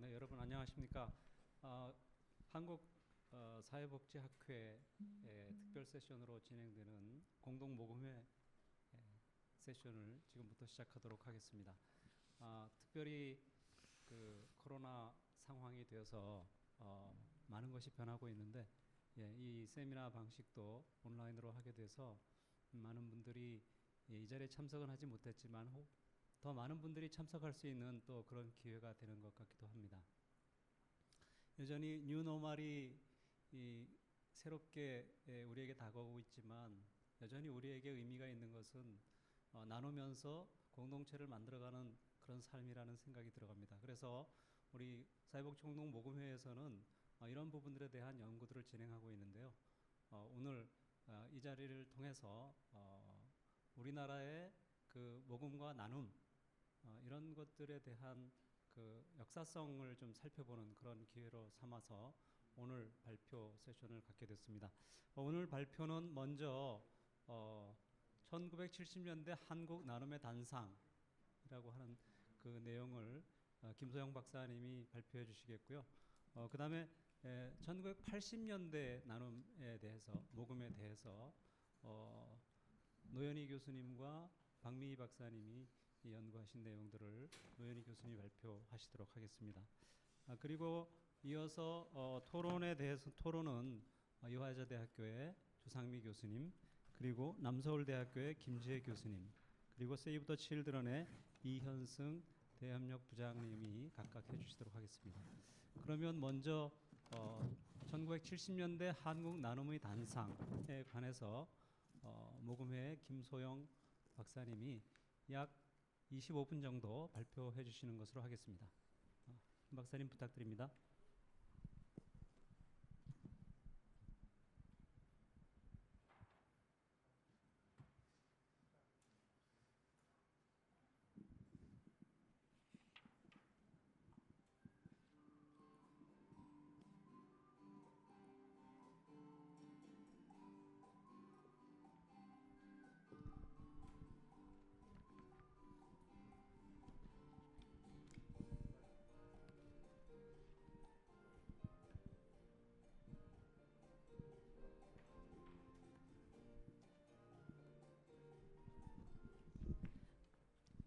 네, 여러분 안녕하십니까? 한국 사회복지학회 특별 세션으로 진행되는 공동 모금회 세션을 지금부터 시작하도록 하겠습니다. 특별히 그 코로나 상황이 되어서 많은 것이 변하고 있는데, 이 세미나 방식도 온라인으로 하게 돼서 많은 분들이 이 자리에 참석은 하지 못했지만 더 많은 분들이 참석할 수 있는 또 그런 기회가 되는 것 같기도 합니다. 여전히 뉴노멀이 새롭게 우리에게 다가오고 있지만 여전히 우리에게 의미가 있는 것은 나누면서 공동체를 만들어가는 그런 삶이라는 생각이 들어갑니다. 그래서 우리 사회복지공동모금회에서는 이런 부분들에 대한 연구들을 진행하고 있는데요. 오늘 이 자리를 통해서 우리나라의 그 모금과 나눔 이런 것들에 대한 그 역사성을 좀 살펴보는 그런 기회로 삼아서 오늘 발표 세션을 갖게 됐습니다. 오늘 발표는 먼저 1970년대 한국 나눔의 단상이라고 하는 그 내용을 김소영 박사님이 발표해 주시겠고요. 그 다음에 1980년대 나눔에 대해서, 모금에 대해서 노현희 교수님과 박미희 박사님이 연구하신 내용들을 노현희 교수님이 발표하시도록 하겠습니다. 그리고 이어서 토론은 이화여자대학교의 조상미 교수님, 그리고 남서울대학교의 김지혜 교수님, 그리고 세이브 더 칠드런의 이현승 대협력 부장님이 각각 해주시도록 하겠습니다. 그러면 먼저 1970년대 한국 나눔의 단상에 관해서 모금회 김소영 박사님이 약 25분 정도 발표해 주시는 것으로 하겠습니다. 김 박사님 부탁드립니다.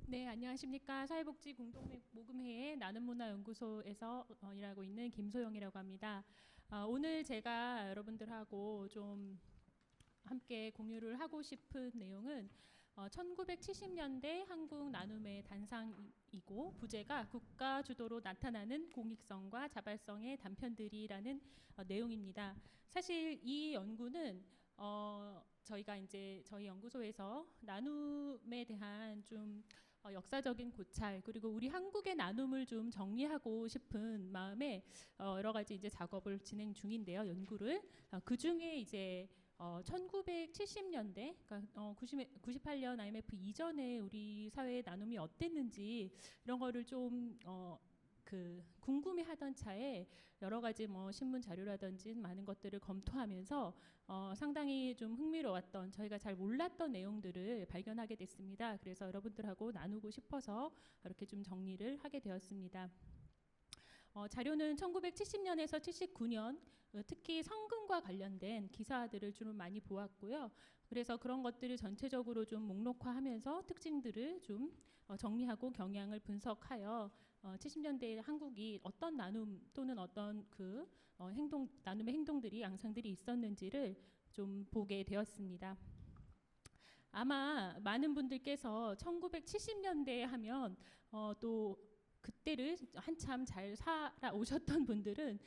네, 안녕하십니까. 사회복지 공동모금회의 나눔문화연구소에서 일하고 있는 김소영이라고 합니다. 오늘 제가 여러분들하고 좀 함께 공유를 하고 싶은 내용은 1970년대 한국 나눔의 단상이고 부제가 국가 주도로 나타나는 공익성과 자발성의 단편들이라는 내용입니다. 사실 이 연구는 저희가 이제 저희 연구소에서 나눔에 대한 좀 역사적인 고찰, 그리고 우리 한국의 나눔을 좀 정리하고 싶은 마음에 여러 가지 이제 작업을 진행 중인데요. 연구를 그 중에 이제 1970년대, 그러니까 98년 IMF 이전에 우리 사회의 나눔이 어땠는지 이런 거를 좀 궁금해하던 차에 여러 가지 신문 자료라든지 많은 것들을 검토하면서 상당히 좀 흥미로웠던, 저희가 잘 몰랐던 내용들을 발견하게 됐습니다. 그래서 여러분들하고 나누고 싶어서 이렇게 좀 정리를 하게 되었습니다. 자료는 1970년에서 79년 특히 성금과 관련된 기사들을 좀 많이 보았고요. 그래서 그런 것들을 전체적으로 좀 목록화하면서 특징들을 좀 정리하고 경향을 분석하여 70년대 한국이 어떤 나눔 또는 어떤 나눔의 행동들이 양상들이 있었는지를 좀 보게 되었습니다. 아마 많은 분들께서 1970년대 하면 또 그때를 한참 잘 살아오셨던 분들은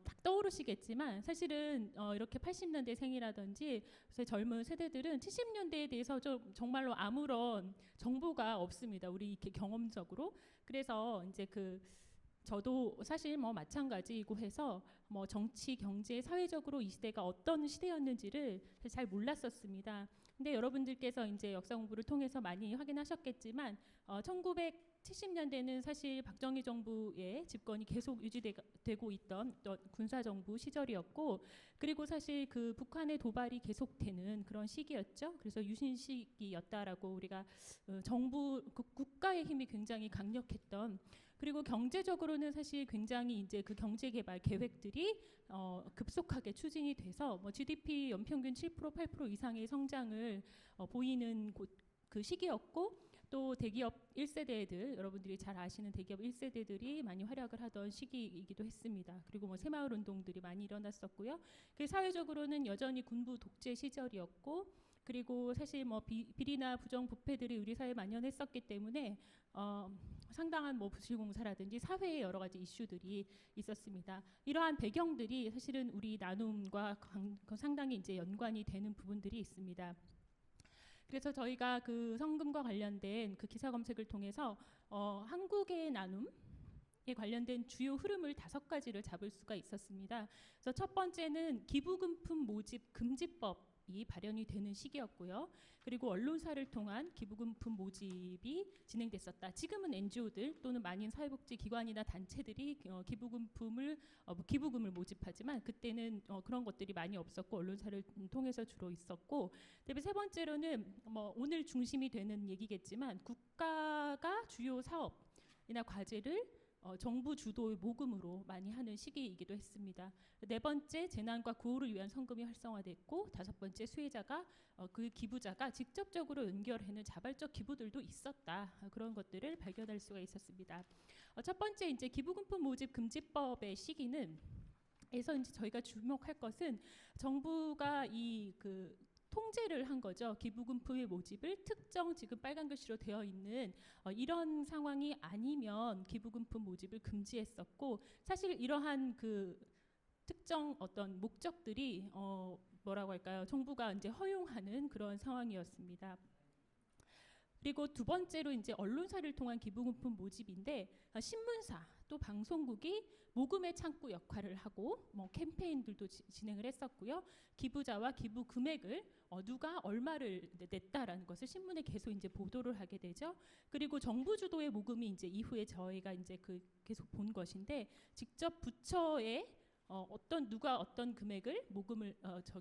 딱 떠오르시겠지만 사실은 이렇게 80년대 생이라든지 젊은 세대들은 70년대에 대해서 정말로 아무런 정보가 없습니다. 우리 이렇게 경험적으로. 그래서 이제 저도 사실 마찬가지이고 해서 정치, 경제, 사회적으로 이 시대가 어떤 시대였는지를 잘 몰랐었습니다. 근데 여러분들께서 이제 역사 공부를 통해서 많이 확인하셨겠지만 1970년대는 사실 박정희 정부의 집권이 계속 유지되고 있던 군사정부 시절이었고, 그리고 사실 북한의 도발이 계속되는 그런 시기였죠. 그래서 유신 시기였다라고 우리가 국가의 힘이 굉장히 강력했던 그리고 경제적으로는 사실 굉장히 이제 그 경제 개발 계획들이 급속하게 추진이 돼서 뭐 GDP 연평균 7% 8% 이상의 성장을 보이는 그 시기였고, 또 대기업 1세대들, 여러분들이 잘 아시는 대기업 1세대들이 많이 활약을 하던 시기이기도 했습니다. 그리고 뭐 새마을 운동들이 많이 일어났었고요. 그 사회적으로는 여전히 군부 독재 시절이었고, 그리고 사실 뭐 비리나 부정부패들이 우리 사회에 만연했었기 때문에 상당한 뭐 부실공사라든지 사회의 여러 가지 이슈들이 있었습니다. 이러한 배경들이 사실은 우리 나눔과 상당히 이제 연관이 되는 부분들이 있습니다. 그래서 저희가 그 성금과 관련된 그 기사 검색을 통해서 한국의 나눔에 관련된 주요 흐름을 5가지를 잡을 수가 있었습니다. 그래서 첫 번째는 기부금품 모집 금지법이 발현이 되는 시기였고요. 그리고 언론사를 통한 기부금품 모집이 진행됐었다. 지금은 NGO들 또는 많은 사회복지기관이나 단체들이 기부금을 모집하지만 그때는 그런 것들이 많이 없었고 언론사를 통해서 주로 있었고, 그다음에 세 번째로는 뭐 오늘 중심이 되는 얘기겠지만 국가가 주요 사업이나 과제를 정부 주도의 모금으로 많이 하는 시기이기도 했습니다. 네 번째, 재난과 구호를 위한 성금이 활성화됐고, 5번째, 수혜자가 그 기부자가 직접적으로 연결하는 자발적 기부들도 있었다. 그런 것들을 발견할 수가 있었습니다. 첫 번째, 이제 기부금품 모집 금지법의 시기는 에서 이제 저희가 주목할 것은 정부가 그 통제를 한 거죠. 기부금품의 모집을 특정 지금 빨간 글씨로 되어 있는 이런 상황이 아니면 기부금품 모집을 금지했었고, 사실 이러한 그 특정 어떤 목적들이 뭐라고 할까요? 정부가 이제 허용하는 그런 상황이었습니다. 그리고 두 번째로 이제 언론사를 통한 기부금품 모집인데, 신문사 또 방송국이 모금의 창구 역할을 하고 뭐 캠페인들도 진행을 했었고요. 기부자와 기부 금액을 누가 얼마를 냈다라는 것을 신문에 계속 이제 보도를 하게 되죠. 그리고 정부 주도의 모금이 이제 이후에 저희가 이제 계속 본 것인데, 직접 부처에 누가 어떤 금액을 모금을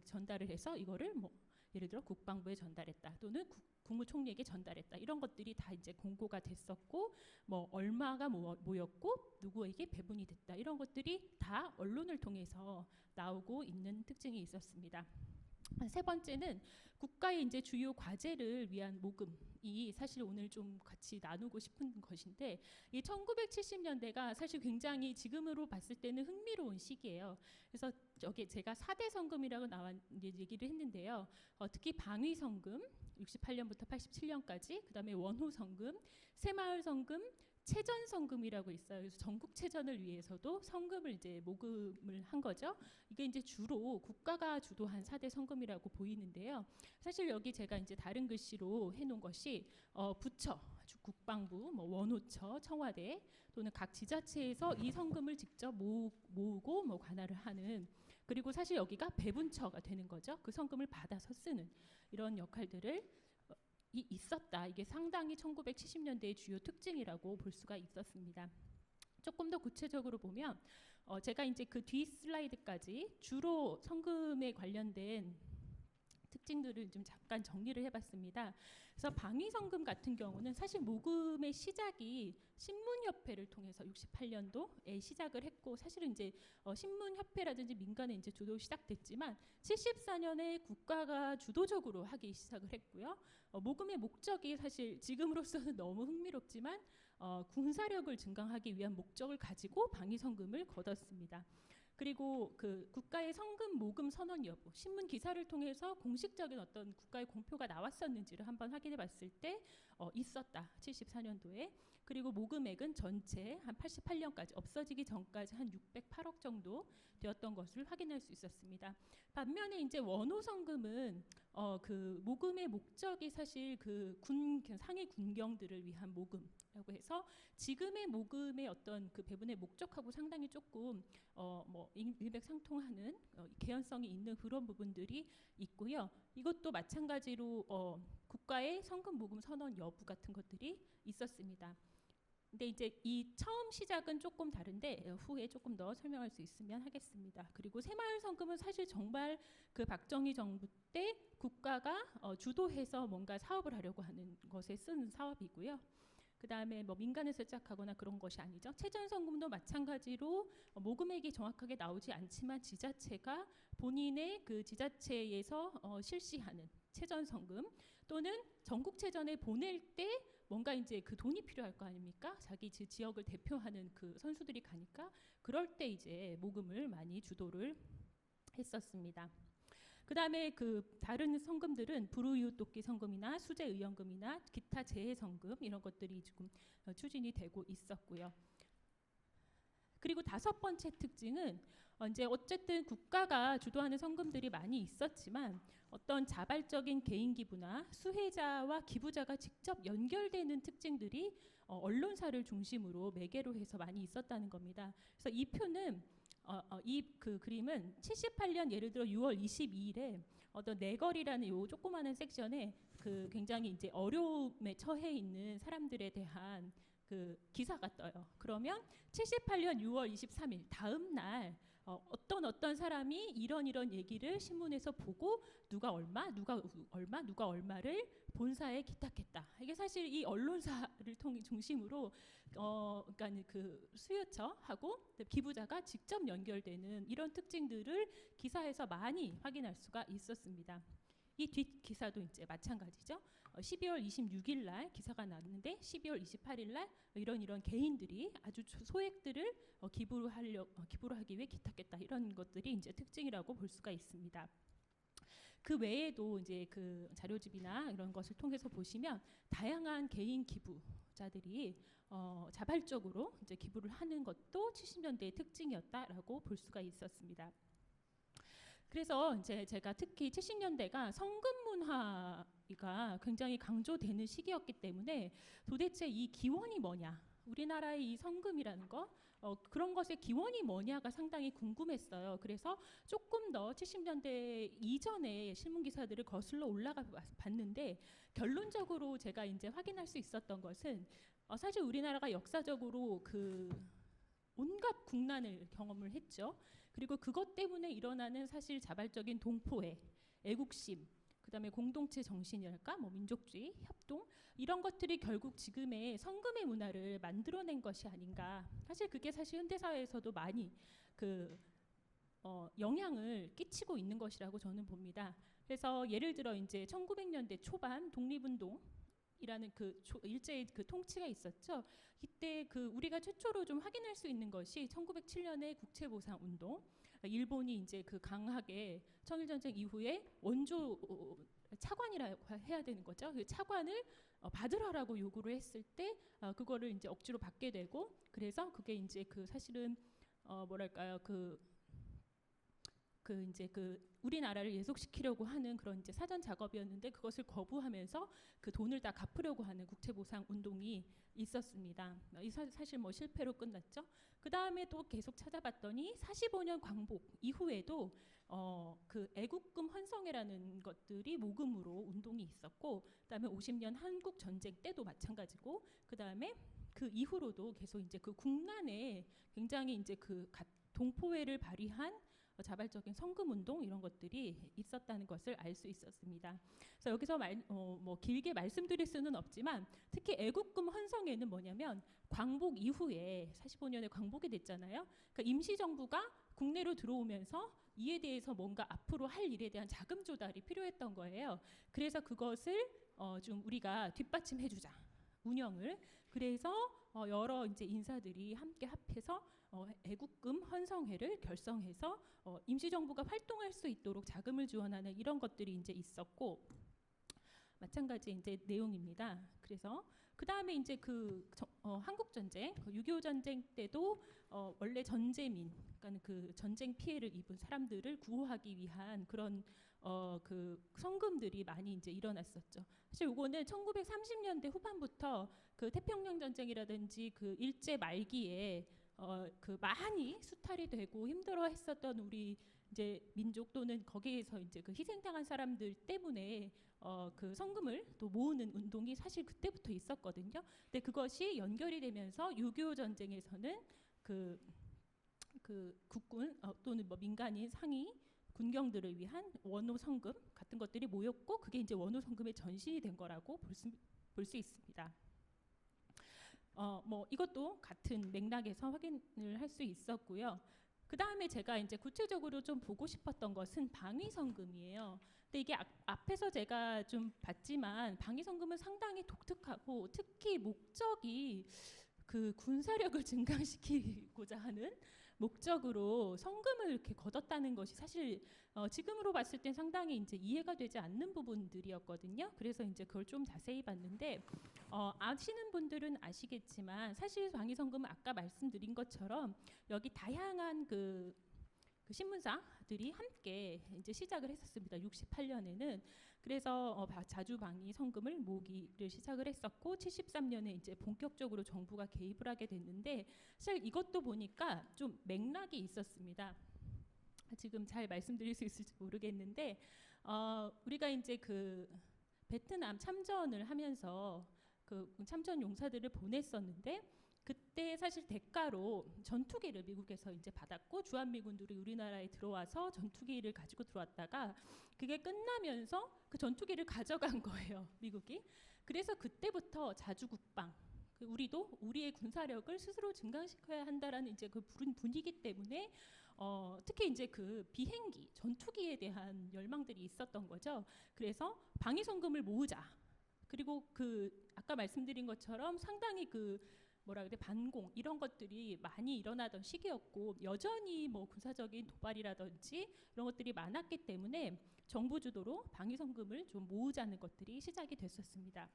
전달을 해서 이거를 뭐 예를 들어 국방부에 전달했다 또는 국무총리에게 전달했다, 이런 것들이 다 이제 공고가 됐었고, 뭐 얼마가 모였고 누구에게 배분이 됐다, 이런 것들이 다 언론을 통해서 나오고 있는 특징이 있었습니다. 세 번째는 국가의 이제 주요 과제를 위한 모금이 사실 오늘 좀 같이 나누고 싶은 것인데, 이 1970년대가 사실 굉장히 지금으로 봤을 때는 흥미로운 시기예요. 그래서 여기 제가 4대 성금이라고 얘기를 했는데요. 특히 방위 성금 68년부터 87년까지, 그다음에 원호 성금, 새마을 성금, 체전 성금이라고 있어요. 그래서 전국 체전을 위해서도 성금을 이제 모금을 한 거죠. 이게 이제 주로 국가가 주도한 4대 성금이라고 보이는데요. 사실 여기 제가 이제 다른 글씨로 해놓은 것이 부처, 국방부, 뭐 원호처, 청와대 또는 각 지자체에서 이 성금을 직접 모으고 뭐 관할을 하는, 그리고 사실 여기가 배분처가 되는 거죠. 그 성금을 받아서 쓰는 이런 역할들을 있었다. 이게 상당히 1970년대의 주요 특징이라고 볼 수가 있었습니다. 조금 더 구체적으로 보면 제가 이제 그 뒤 슬라이드까지 주로 성금에 관련된 특징들을 좀 잠깐 정리를 해봤습니다. 그래서 방위성금 같은 경우는 사실 모금의 시작이 신문협회를 통해서 68년도에 시작을 했고, 사실은 이제 신문협회라든지 민간에 이제 주도 시작됐지만 74년에 국가가 주도적으로 하기 시작을 했고요. 모금의 목적이 사실 지금으로서는 너무 흥미롭지만 군사력을 증강하기 위한 목적을 가지고 방위성금을 거뒀습니다. 그리고 그 국가의 성금 모금 선언 여부, 신문 기사를 통해서 공식적인 어떤 국가의 공표가 나왔었는지를 한번 확인해 봤을 때 있었다. 74년도에. 그리고 모금액은 전체 한 88년까지 없어지기 전까지 한 608억 정도 되었던 것을 확인할 수 있었습니다. 반면에 이제 원호 성금은 그 모금의 목적이 사실 그 상위 군경들을 위한 모금이라고 해서 지금의 모금의 어떤 그 배분의 목적하고 상당히 조금 뭐 일맥상통하는 개연성이 있는 그런 부분들이 있고요. 이것도 마찬가지로 국가의 성금 모금 선언 여부 같은 것들이 있었습니다. 근데 이제 이 처음 시작은 조금 다른데 후에 조금 더 설명할 수 있으면 하겠습니다. 그리고 새마을 성금은 사실 정말 그 박정희 정부 때 국가가 주도해서 뭔가 사업을 하려고 하는 것에 쓴 사업이고요. 그다음에 뭐 민간에서 시작하거나 그런 것이 아니죠. 최전성금도 마찬가지로 모금액이 정확하게 나오지 않지만 지자체가 본인의 그 지자체에서 실시하는 최전성금 또는 전국체전에 보낼 때 뭔가 이제 그 돈이 필요할 거 아닙니까? 자기 지역을 대표하는 그 선수들이 가니까 그럴 때 이제 모금을 많이 주도를 했었습니다. 그다음에 그 다른 성금들은 불우이웃돕기 성금이나 수재의연금이나 기타 재해성금 이런 것들이 지금 추진이 되고 있었고요. 그리고 다섯 번째 특징은 이제 어쨌든 국가가 주도하는 성금들이 많이 있었지만 어떤 자발적인 개인 기부나 수혜자와 기부자가 직접 연결되는 특징들이 언론사를 중심으로 매개로 해서 많이 있었다는 겁니다. 그래서 이 표는 이 그 그림은 78년 예를 들어 6월 22일에 어떤 내거리라는 요 조그마한 섹션에 그 굉장히 이제 어려움에 처해 있는 사람들에 대한 그 기사가 떠요. 그러면 78년 6월 23일 다음 날 어떤 사람이 이런 얘기를 신문에서 보고 누가 얼마를 본사에 기탁했다. 이게 사실 이 언론사를 중심으로 그러니까 그 수요처하고 기부자가 직접 연결되는 이런 특징들을 기사에서 많이 확인할 수가 있었습니다. 이 뒷 기사도 이제 마찬가지죠. 12월 26일 날 기사가 났는데 12월 28일 날 이런 개인들이 아주 소액들을 기부를 하기 위해 기탁했다. 이런 것들이 이제 특징이라고 볼 수가 있습니다. 그 외에도 이제 그 자료집이나 이런 것을 통해서 보시면 다양한 개인 기부자들이 자발적으로 이제 기부를 하는 것도 70년대의 특징이었다라고 볼 수가 있었습니다. 그래서 이제 제가 특히 70년대가 성금 문화가 굉장히 강조되는 시기였기 때문에 도대체 이 기원이 뭐냐, 우리나라의 이 성금이라는 거 그런 것의 기원이 뭐냐가 상당히 궁금했어요. 그래서 조금 더 70년대 이전의 신문 기사들을 거슬러 올라가 봤는데 결론적으로 제가 이제 확인할 수 있었던 것은 사실 우리나라가 역사적으로 그 온갖 국난을 경험을 했죠. 그리고 그것 때문에 일어나는 사실 자발적인 동포애, 애국심, 그다음에 공동체 정신이랄까, 뭐 민족주의, 협동 이런 것들이 결국 지금의 성금의 문화를 만들어낸 것이 아닌가. 사실 그게 사실 현대 사회에서도 많이 그 영향을 끼치고 있는 것이라고 저는 봅니다. 그래서 예를 들어 이제 1900년대 초반 독립운동 이라는 그 일제의 그 통치가 있었죠. 이때 그 우리가 최초로 좀 확인할 수 있는 것이 1907년의 국채보상 운동. 일본이 이제 그 강하게 청일전쟁 이후에 원조 차관이라고 해야 되는 거죠. 그 차관을 받으라라고 요구를 했을 때 그거를 이제 억지로 받게 되고 그래서 그게 이제 그 사실은 뭐랄까요 이제 그 우리나라를 예속시키려고 하는 그런 이제 사전 작업이었는데 그것을 거부하면서 그 돈을 다 갚으려고 하는 국채보상 운동이 있었습니다. 이 사실 뭐 실패로 끝났죠. 그 다음에 또 계속 찾아봤더니 45년 광복 이후에도 그 애국금 환성회라는 것들이 모금으로 운동이 있었고, 그다음에 50년 한국 전쟁 때도 마찬가지고, 그다음에 그 이후로도 계속 이제 그 국난에 굉장히 이제 그 동포애를 발휘한 자발적인 성금운동 이런 것들이 있었다는 것을 알 수 있었습니다. 그래서 여기서 뭐 길게 말씀드릴 수는 없지만 특히 애국금 환성회는 뭐냐면 광복 이후에 45년에 광복이 됐잖아요. 그러니까 임시정부가 국내로 들어오면서 이에 대해서 뭔가 앞으로 할 일에 대한 자금 조달이 필요했던 거예요. 그래서 그것을 좀 우리가 뒷받침해주자 운영을. 그래서 여러 이제 인사들이 함께 합해서 애국금 환성회를 결성해서 임시정부가 활동할 수 있도록 자금을 지원하는 이런 것들이 이제 있었고 마찬가지 이제 내용입니다. 그래서 그 다음에 이제 그 한국 전쟁, 6.25 전쟁 때도 원래 전제민, 그러니까 그 전쟁 피해를 입은 사람들을 구호하기 위한 그런 그 성금들이 많이 이제 일어났었죠. 사실 이거는 1930년대 후반부터 그 태평양 전쟁이라든지 그 일제 말기에 그 많이 수탈이 되고 힘들어했었던 우리 이제 민족 또는 거기에서 이제 그 희생당한 사람들 때문에 그 성금을 또 모으는 운동이 사실 그때부터 있었거든요. 근데 그것이 연결이 되면서 6.25 전쟁에서는 그 국군 또는 뭐 민간인 상위 군경들을 위한 원호 성금 같은 것들이 모였고 그게 이제 원호 성금의 전신이 된 거라고 볼 수 있습니다. 뭐 이것도 같은 맥락에서 확인을 할 수 있었고요. 그 다음에 제가 이제 구체적으로 좀 보고 싶었던 것은 방위성금이에요. 근데 이게 앞에서 제가 좀 봤지만 방위성금은 상당히 독특하고 특히 목적이 그 군사력을 증강시키고자 하는 목적으로 성금을 이렇게 거뒀다는 것이 사실 지금으로 봤을 땐 상당히 이제 이해가 되지 않는 부분들이었거든요. 그래서 이제 그걸 좀 자세히 봤는데 아시는 분들은 아시겠지만 사실 방위성금은 아까 말씀드린 것처럼 여기 다양한 그 신문사들이 함께 이제 시작을 했었습니다. 68년에는 그래서 자주 방위 성금을 모으기를 시작을 했었고 73년에 이제 본격적으로 정부가 개입을 하게 됐는데 사실 이것도 보니까 좀 맥락이 있었습니다. 지금 잘 말씀드릴 수 있을지 모르겠는데 우리가 이제 그 베트남 참전을 하면서 그 참전 용사들을 보냈었는데 그때 사실 대가로 전투기를 미국에서 이제 받았고 주한미군들이 우리나라에 들어와서 전투기를 가지고 들어왔다가 그게 끝나면서 그 전투기를 가져간 거예요, 미국이. 그래서 그때부터 자주국방, 우리도 우리의 군사력을 스스로 증강시켜야 한다라는 이제 그 분위기 때문에 특히 이제 그 비행기, 전투기에 대한 열망들이 있었던 거죠. 그래서 방위성금을 모으자. 그리고 그 아까 말씀드린 것처럼 상당히 그 뭐라 그래 반공 이런 것들이 많이 일어나던 시기였고 여전히 뭐 군사적인 도발이라든지 이런 것들이 많았기 때문에 정부 주도로 방위성금을 좀 모으자는 것들이 시작이 됐었습니다.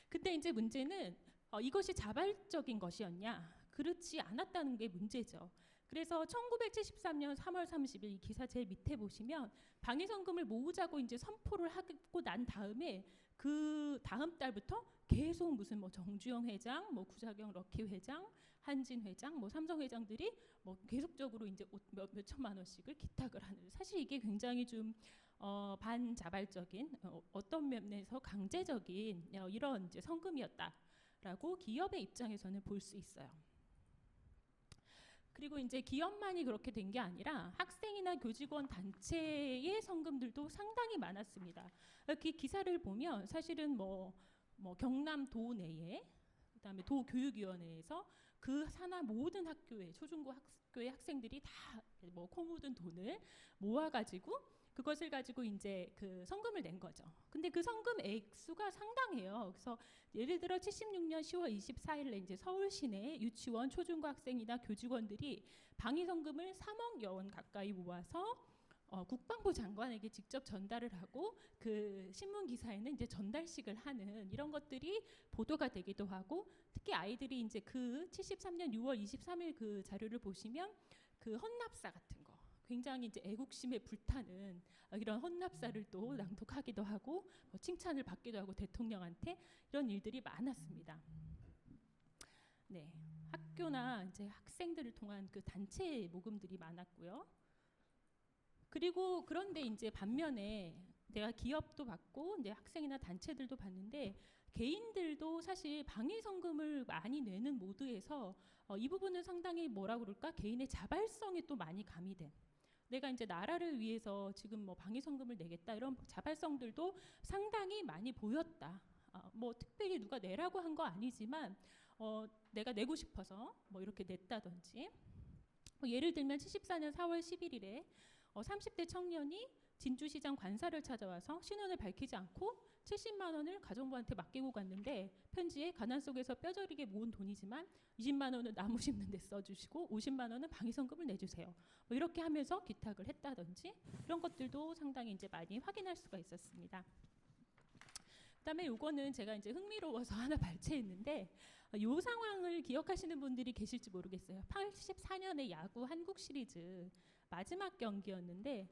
근데 이제 문제는 이것이 자발적인 것이었냐? 그렇지 않았다는 게 문제죠. 그래서 1973년 3월 30일 이 기사 제일 밑에 보시면 방위성금을 모으자고 이제 선포를 하고 난 다음에 그 다음 달부터 계속 무슨 뭐 정주영 회장, 뭐 구자경 럭키 회장, 한진 회장, 뭐 삼성 회장들이 뭐 계속적으로 이제 몇 천만 원씩을 기탁을 하는 사실 이게 굉장히 좀 반자발적인 어떤 면에서 강제적인 이런 이제 성금이었다라고 기업의 입장에서는 볼 수 있어요. 그리고 이제 기업만이 그렇게 된 게 아니라 학생이나 교직원 단체의 성금들도 상당히 많았습니다. 그 기사를 보면 사실은 뭐 경남도 내에 그다음에 도교육위원회에서 그 산하 모든 학교의 초중고 학교의 학생들이 다 뭐 코 묻은 돈을 모아가지고 그것을 가지고 이제 그 성금을 낸 거죠. 근데 그 성금 액수가 상당해요. 그래서 예를 들어 76년 10월 24일에 이제 서울 시내 유치원 초중고 학생이나 교직원들이 방위성금을 3억 원 가까이 모아서 국방부 장관에게 직접 전달을 하고 그 신문 기사에는 이제 전달식을 하는 이런 것들이 보도가 되기도 하고 특히 아이들이 이제 그 73년 6월 23일 그 자료를 보시면 그 헌납사 같은 거 굉장히 이제 애국심에 불타는 이런 헌납사를 또 낭독하기도 하고 칭찬을 받기도 하고 대통령한테 이런 일들이 많았습니다. 네, 학교나 이제 학생들을 통한 그 단체 모금들이 많았고요. 그리고 그런데 이제 반면에 내가 기업도 받고 이제 학생이나 단체들도 받는데 개인들도 사실 방위성금을 많이 내는 모드에서 이 부분은 상당히 뭐라 그럴까 개인의 자발성이 또 많이 가미된 내가 이제 나라를 위해서 지금 뭐 방위성금을 내겠다 이런 자발성들도 상당히 많이 보였다. 뭐 특별히 누가 내라고 한 거 아니지만 내가 내고 싶어서 뭐 이렇게 냈다든지 예를 들면 74년 4월 11일에 30대 청년이 진주시장 관사를 찾아와서 신원을 밝히지 않고 70만 원을 가정부한테 맡기고 갔는데 편지에 가난 속에서 뼈저리게 모은 돈이지만 20만 원은 나무 심는 데 써주시고 50만 원은 방위성금을 내주세요. 뭐 이렇게 하면서 기탁을 했다든지 이런 것들도 상당히 이제 많이 확인할 수가 있었습니다. 그다음에 요거는 제가 이제 흥미로워서 하나 발췌했는데 요 상황을 기억하시는 분들이 계실지 모르겠어요. 84년에 야구 한국 시리즈 마지막 경기였는데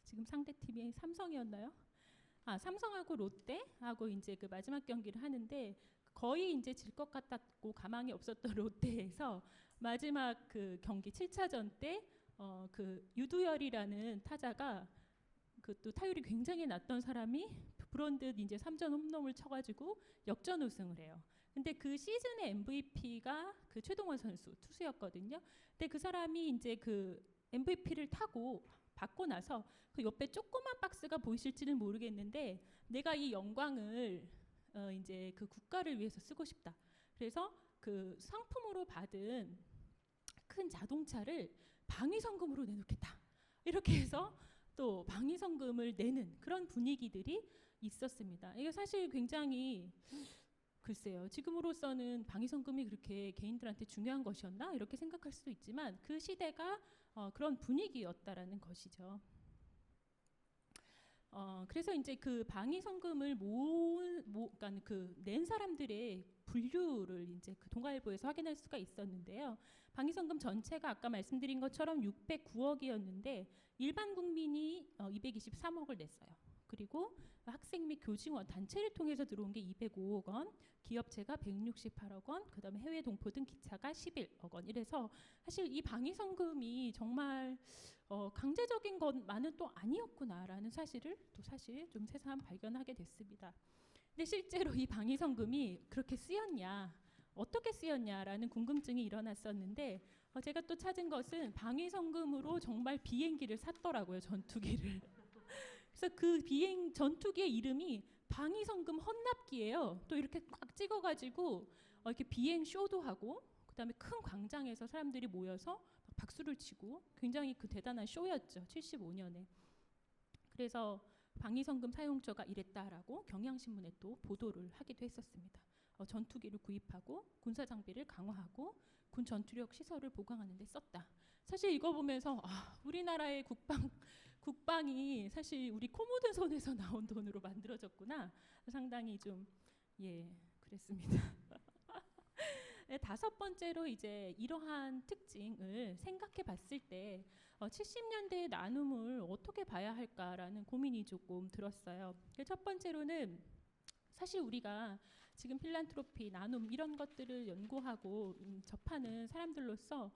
지금 상대 팀이 삼성이었나요? 삼성하고 롯데하고 이제 그 마지막 경기를 하는데 거의 이제 질 것 같았고 가망이 없었던 롯데에서 마지막 그 경기 7차전 때 그 유두열이라는 타자가 그 또 타율이 굉장히 낮던 사람이 불현듯 이제 3전 홈런을 쳐가지고 역전 우승을 해요. 근데 그 시즌의 MVP가 그 최동원 선수 투수였거든요. 근데 그 사람이 이제 그 MVP를 타고 받고 나서 그 옆에 조그만 박스가 보이실지는 모르겠는데 내가 이 영광을 이제 그 국가를 위해서 쓰고 싶다. 그래서 그 상품으로 받은 큰 자동차를 방위성금으로 내놓겠다. 이렇게 해서 또 방위성금을 내는 그런 분위기들이 있었습니다. 이게 사실 굉장히 글쎄요. 지금으로서는 방위성금이 그렇게 개인들한테 중요한 것이었나? 이렇게 생각할 수도 있지만 그 시대가 그런 분위기였다라는 것이죠. 그래서 이제 그 방위성금을 그러니까 그 낸 사람들의 분류를 이제 그 동아일보에서 확인할 수가 있었는데요. 방위성금 전체가 아까 말씀드린 것처럼 609억이었는데 일반 국민이 223억을 냈어요. 그리고 학생 및 교직원 단체를 통해서 들어온 게 205억 원, 기업체가 168억 원, 그다음에 해외 동포 등 기차가 11억 원. 이래서 사실 이 방위성금이 정말 강제적인 것만은 또 아니었구나라는 사실을 또 사실 좀 새삼 발견하게 됐습니다. 근데 실제로 이 방위성금이 그렇게 쓰였냐, 어떻게 쓰였냐라는 궁금증이 일어났었는데 제가 또 찾은 것은 방위성금으로 정말 비행기를 샀더라고요. 전투기를. 그래서 그 전투기의 이름이 방위성금 헌납기예요. 또 이렇게 꽉 찍어가지고 이렇게 비행 쇼도 하고 그다음에 큰 광장에서 사람들이 모여서 박수를 치고 굉장히 그 대단한 쇼였죠. 75년에. 그래서 방위성금 사용처가 이랬다라고 경향신문에 또 보도를 하기도 했었습니다. 전투기를 구입하고 군사 장비를 강화하고 군 전투력 시설을 보강하는 데 썼다. 사실 이거 보면서 우리나라의 국방이 사실 우리 코 묻은 손에서 나온 돈으로 만들어졌구나. 상당히 좀 그랬습니다. 다섯 번째로 이제 이러한 특징을 생각해 봤을 때 70년대의 나눔을 어떻게 봐야 할까라는 고민이 조금 들었어요. 첫 번째로는 사실 우리가 지금 필란트로피, 나눔 이런 것들을 연구하고 접하는 사람들로서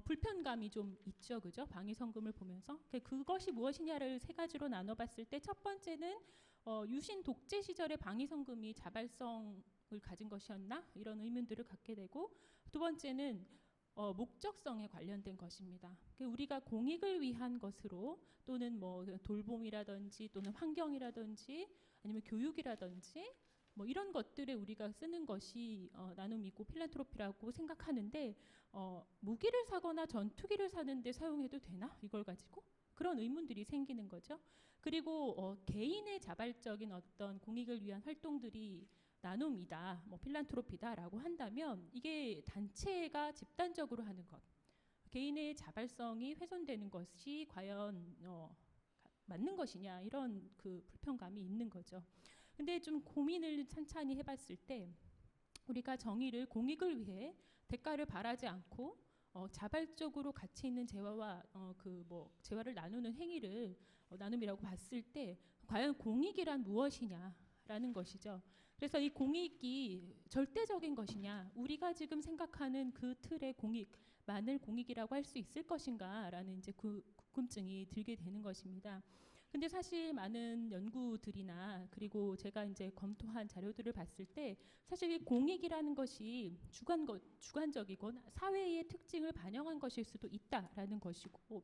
불편감이 좀 있죠, 그죠? 방위성금을 보면서 그것이 무엇이냐를 세 가지로 나눠봤을 때 첫 번째는 유신 독재 시절의 방위성금이 자발성을 가진 것이었나 이런 의문들을 갖게 되고 두 번째는 목적성에 관련된 것입니다. 우리가 공익을 위한 것으로 또는 뭐 돌봄이라든지 또는 환경이라든지 아니면 교육이라든지 뭐 이런 것들에 우리가 쓰는 것이 나눔이고 필란트로피라고 생각하는데 무기를 사거나 전투기를 사는데 사용해도 되나? 이걸 가지고 그런 의문들이 생기는 거죠. 그리고 개인의 자발적인 어떤 공익을 위한 활동들이 나눔이다, 뭐 필란트로피다라고 한다면 이게 단체가 집단적으로 하는 것, 개인의 자발성이 훼손되는 것이 과연 맞는 것이냐 이런 그 불편감이 있는 거죠. 근데 좀 고민을 찬찬히 해봤을 때 우리가 정의를 공익을 위해 대가를 바라지 않고 자발적으로 가치 있는 재화와 재화를 나누는 행위를 나눔이라고 봤을 때 과연 공익이란 무엇이냐라는 것이죠. 그래서 이 공익이 절대적인 것이냐, 우리가 지금 생각하는 그 틀의 공익만을 공익이라고 할 수 있을 것인가라는 이제 궁금증이 들게 되는 것입니다. 근데 사실 많은 연구들이나 그리고 제가 이제 검토한 자료들을 봤을 때 사실 이 공익이라는 것이 주관적이고 사회의 특징을 반영한 것일 수도 있다라는 것이고,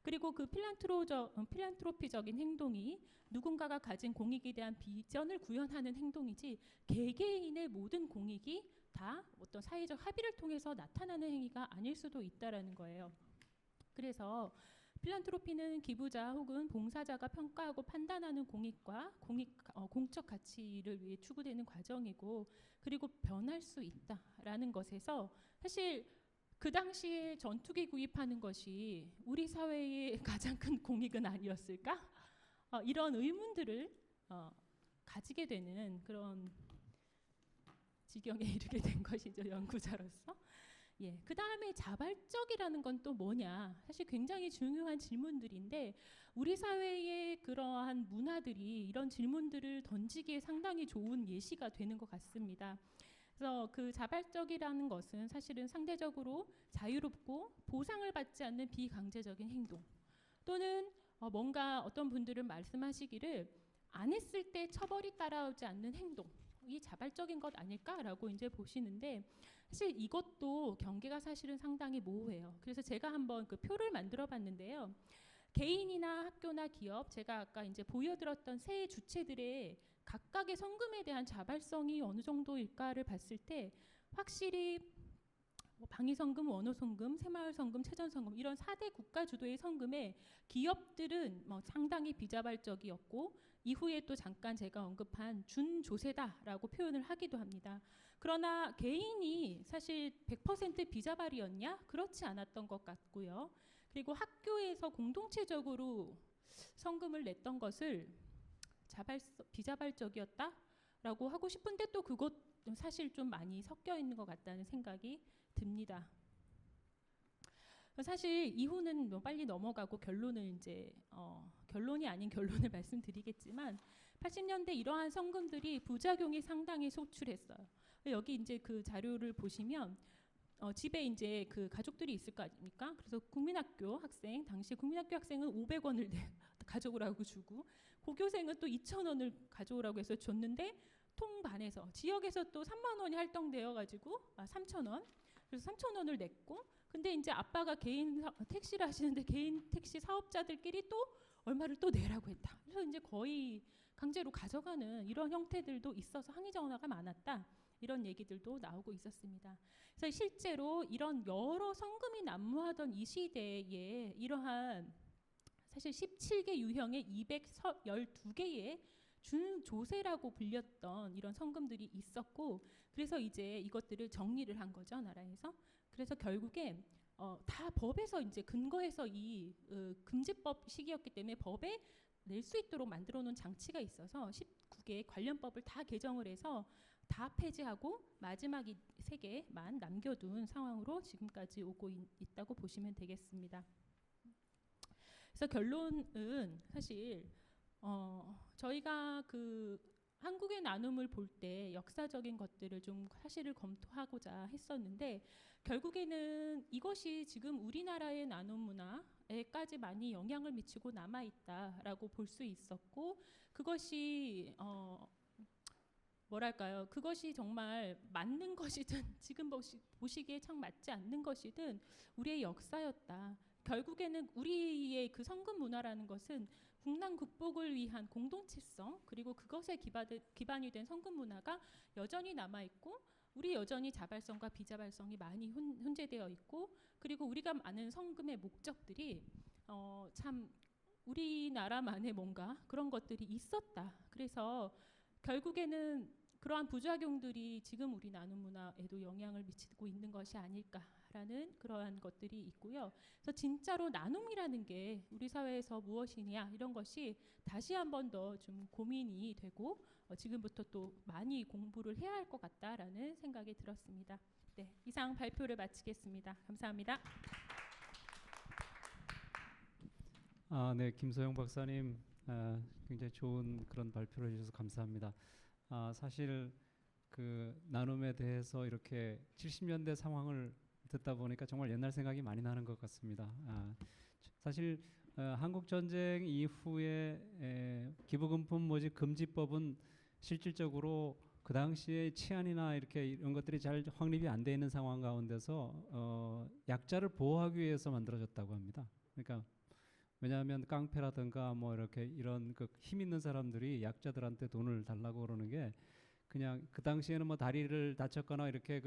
그리고 그 필란트로피적인 행동이 누군가가 가진 공익에 대한 비전을 구현하는 행동이지 개개인의 모든 공익이 다 어떤 사회적 합의를 통해서 나타나는 행위가 아닐 수도 있다라는 거예요. 그래서 필란트로피는 기부자 혹은 봉사자가 평가하고 판단하는 공익과 공적 가치를 위해 추구되는 과정이고, 그리고 변할 수 있다라는 것에서 사실 그 당시에 전투기 구입하는 것이 우리 사회의 가장 큰 공익은 아니었을까? 이런 의문들을 가지게 되는 그런 지경에 이르게 된 것이죠, 연구자로서. 그 다음에 자발적이라는 건 또 뭐냐? 사실 굉장히 중요한 질문들인데 우리 사회의 그러한 문화들이 이런 질문들을 던지기에 상당히 좋은 예시가 되는 것 같습니다. 그래서 그 자발적이라는 것은 사실은 상대적으로 자유롭고 보상을 받지 않는 비강제적인 행동, 또는 뭔가 어떤 분들은 말씀하시기를 안 했을 때 처벌이 따라오지 않는 행동, 이 자발적인 것 아닐까라고 이제 보시는데 사실 이것도 경계가 사실은 상당히 모호해요. 그래서 제가 한번 그 표를 만들어 봤는데요. 개인이나 학교나 기업, 제가 아까 이제 보여드렸던 세 주체들의 각각의 성금에 대한 자발성이 어느 정도일까를 봤을 때 확실히 뭐 방위성금, 원호성금, 새마을성금, 채전성금 이런 4대 국가 주도의 성금에 기업들은 뭐 상당히 비자발적이었고 이후에 또 잠깐 제가 언급한 준조세다라고 표현을 하기도 합니다. 그러나 개인이 사실 100% 비자발이었냐? 그렇지 않았던 것 같고요. 그리고 학교에서 공동체적으로 성금을 냈던 것을 비자발적이었다라고 하고 싶은데 또 그것 사실 좀 많이 섞여 있는 것 같다는 생각이 듭니다. 사실 이후는 뭐 빨리 넘어가고 결론을 이제 결론이 아닌 결론을 말씀드리겠지만 80년대 이러한 성금들이 부작용이 상당히 소출했어요. 여기 이제 그 자료를 보시면 집에 이제 그 가족들이 있을 거 아닙니까? 그래서 국민학교 학생 당시 국민학교 학생은 500원을 가져오라고 주고 고교생은 또 2,000원을 가져오라고 해서 줬는데 통 반에서 지역에서 또 3만 원이 할당되어 가지고 3,000원 그래서 3,000원을 냈고 근데 이제 아빠가 개인 택시를 하시는데 개인 택시 사업자들끼리 또 얼마를 또 내라고 했다. 그래서 이제 거의 강제로 가져가는 이런 형태들도 있어서 항의 전화가 많았다. 이런 얘기들도 나오고 있었습니다. 그래서 실제로 이런 여러 성금이 난무하던 이 시대에 이러한 사실 17개 유형의 212개의 준조세라고 불렸던 이런 성금들이 있었고 그래서 이제 이것들을 정리를 한 거죠 나라에서. 그래서 결국에 다 법에서 이제 근거해서 이 금지법 시기였기 때문에 법에 낼 수 있도록 만들어 놓은 장치가 있어서 19개 관련법을 다 개정을 해서 다 폐지하고 마지막 3개만 남겨둔 상황으로 지금까지 오고 있다고 보시면 되겠습니다. 그래서 결론은 사실 저희가 그 한국의 나눔을 볼 때 역사적인 것들을 좀 사실을 검토하고자 했었는데 결국에는 이것이 지금 우리나라의 나눔 문화에까지 많이 영향을 미치고 남아있다라고 볼 수 있었고 그것이 뭐랄까요? 그것이 정말 맞는 것이든 지금 보시기에 참 맞지 않는 것이든 우리의 역사였다. 결국에는 우리의 그 성금 문화라는 것은 국난 극복을 위한 공동체성 그리고 그것에 기반이 된 성금 문화가 여전히 남아있고 우리 여전히 자발성과 비자발성이 많이 혼재되어 있고 그리고 우리가 아는 성금의 목적들이 참 우리나라만의 뭔가 그런 것들이 있었다. 그래서 결국에는 그러한 부작용들이 지금 우리 나눔 문화에도 영향을 미치고 있는 것이 아닐까라는 그러한 것들이 있고요. 그래서 진짜로 나눔이라는 게 우리 사회에서 무엇이냐 이런 것이 다시 한 번 더 좀 고민이 되고 지금부터 또 많이 공부를 해야 할 것 같다라는 생각이 들었습니다. 네, 이상 발표를 마치겠습니다. 감사합니다. 네, 김소영 박사님 굉장히 좋은 그런 발표를 해주셔서 감사합니다. 사실 그 나눔에 대해서 이렇게 70년대 상황을 듣다 보니까 정말 옛날 생각이 많이 나는 것 같습니다. 사실 한국 전쟁 이후에 기부금품 모집 금지법은 실질적으로 그 당시에 치안이나 이런 것들이 잘 확립이 안 돼 있는 상황 가운데서 약자를 보호하기 위해서 만들어졌다고 합니다. 그러니까 왜냐하면 깡패라든가 뭐 이렇게 이런 그 힘 있는 사람들이 약자들한테 돈을 달라고 그러는 게 그냥 그 당시에는 뭐 다리를 다쳤거나 이렇게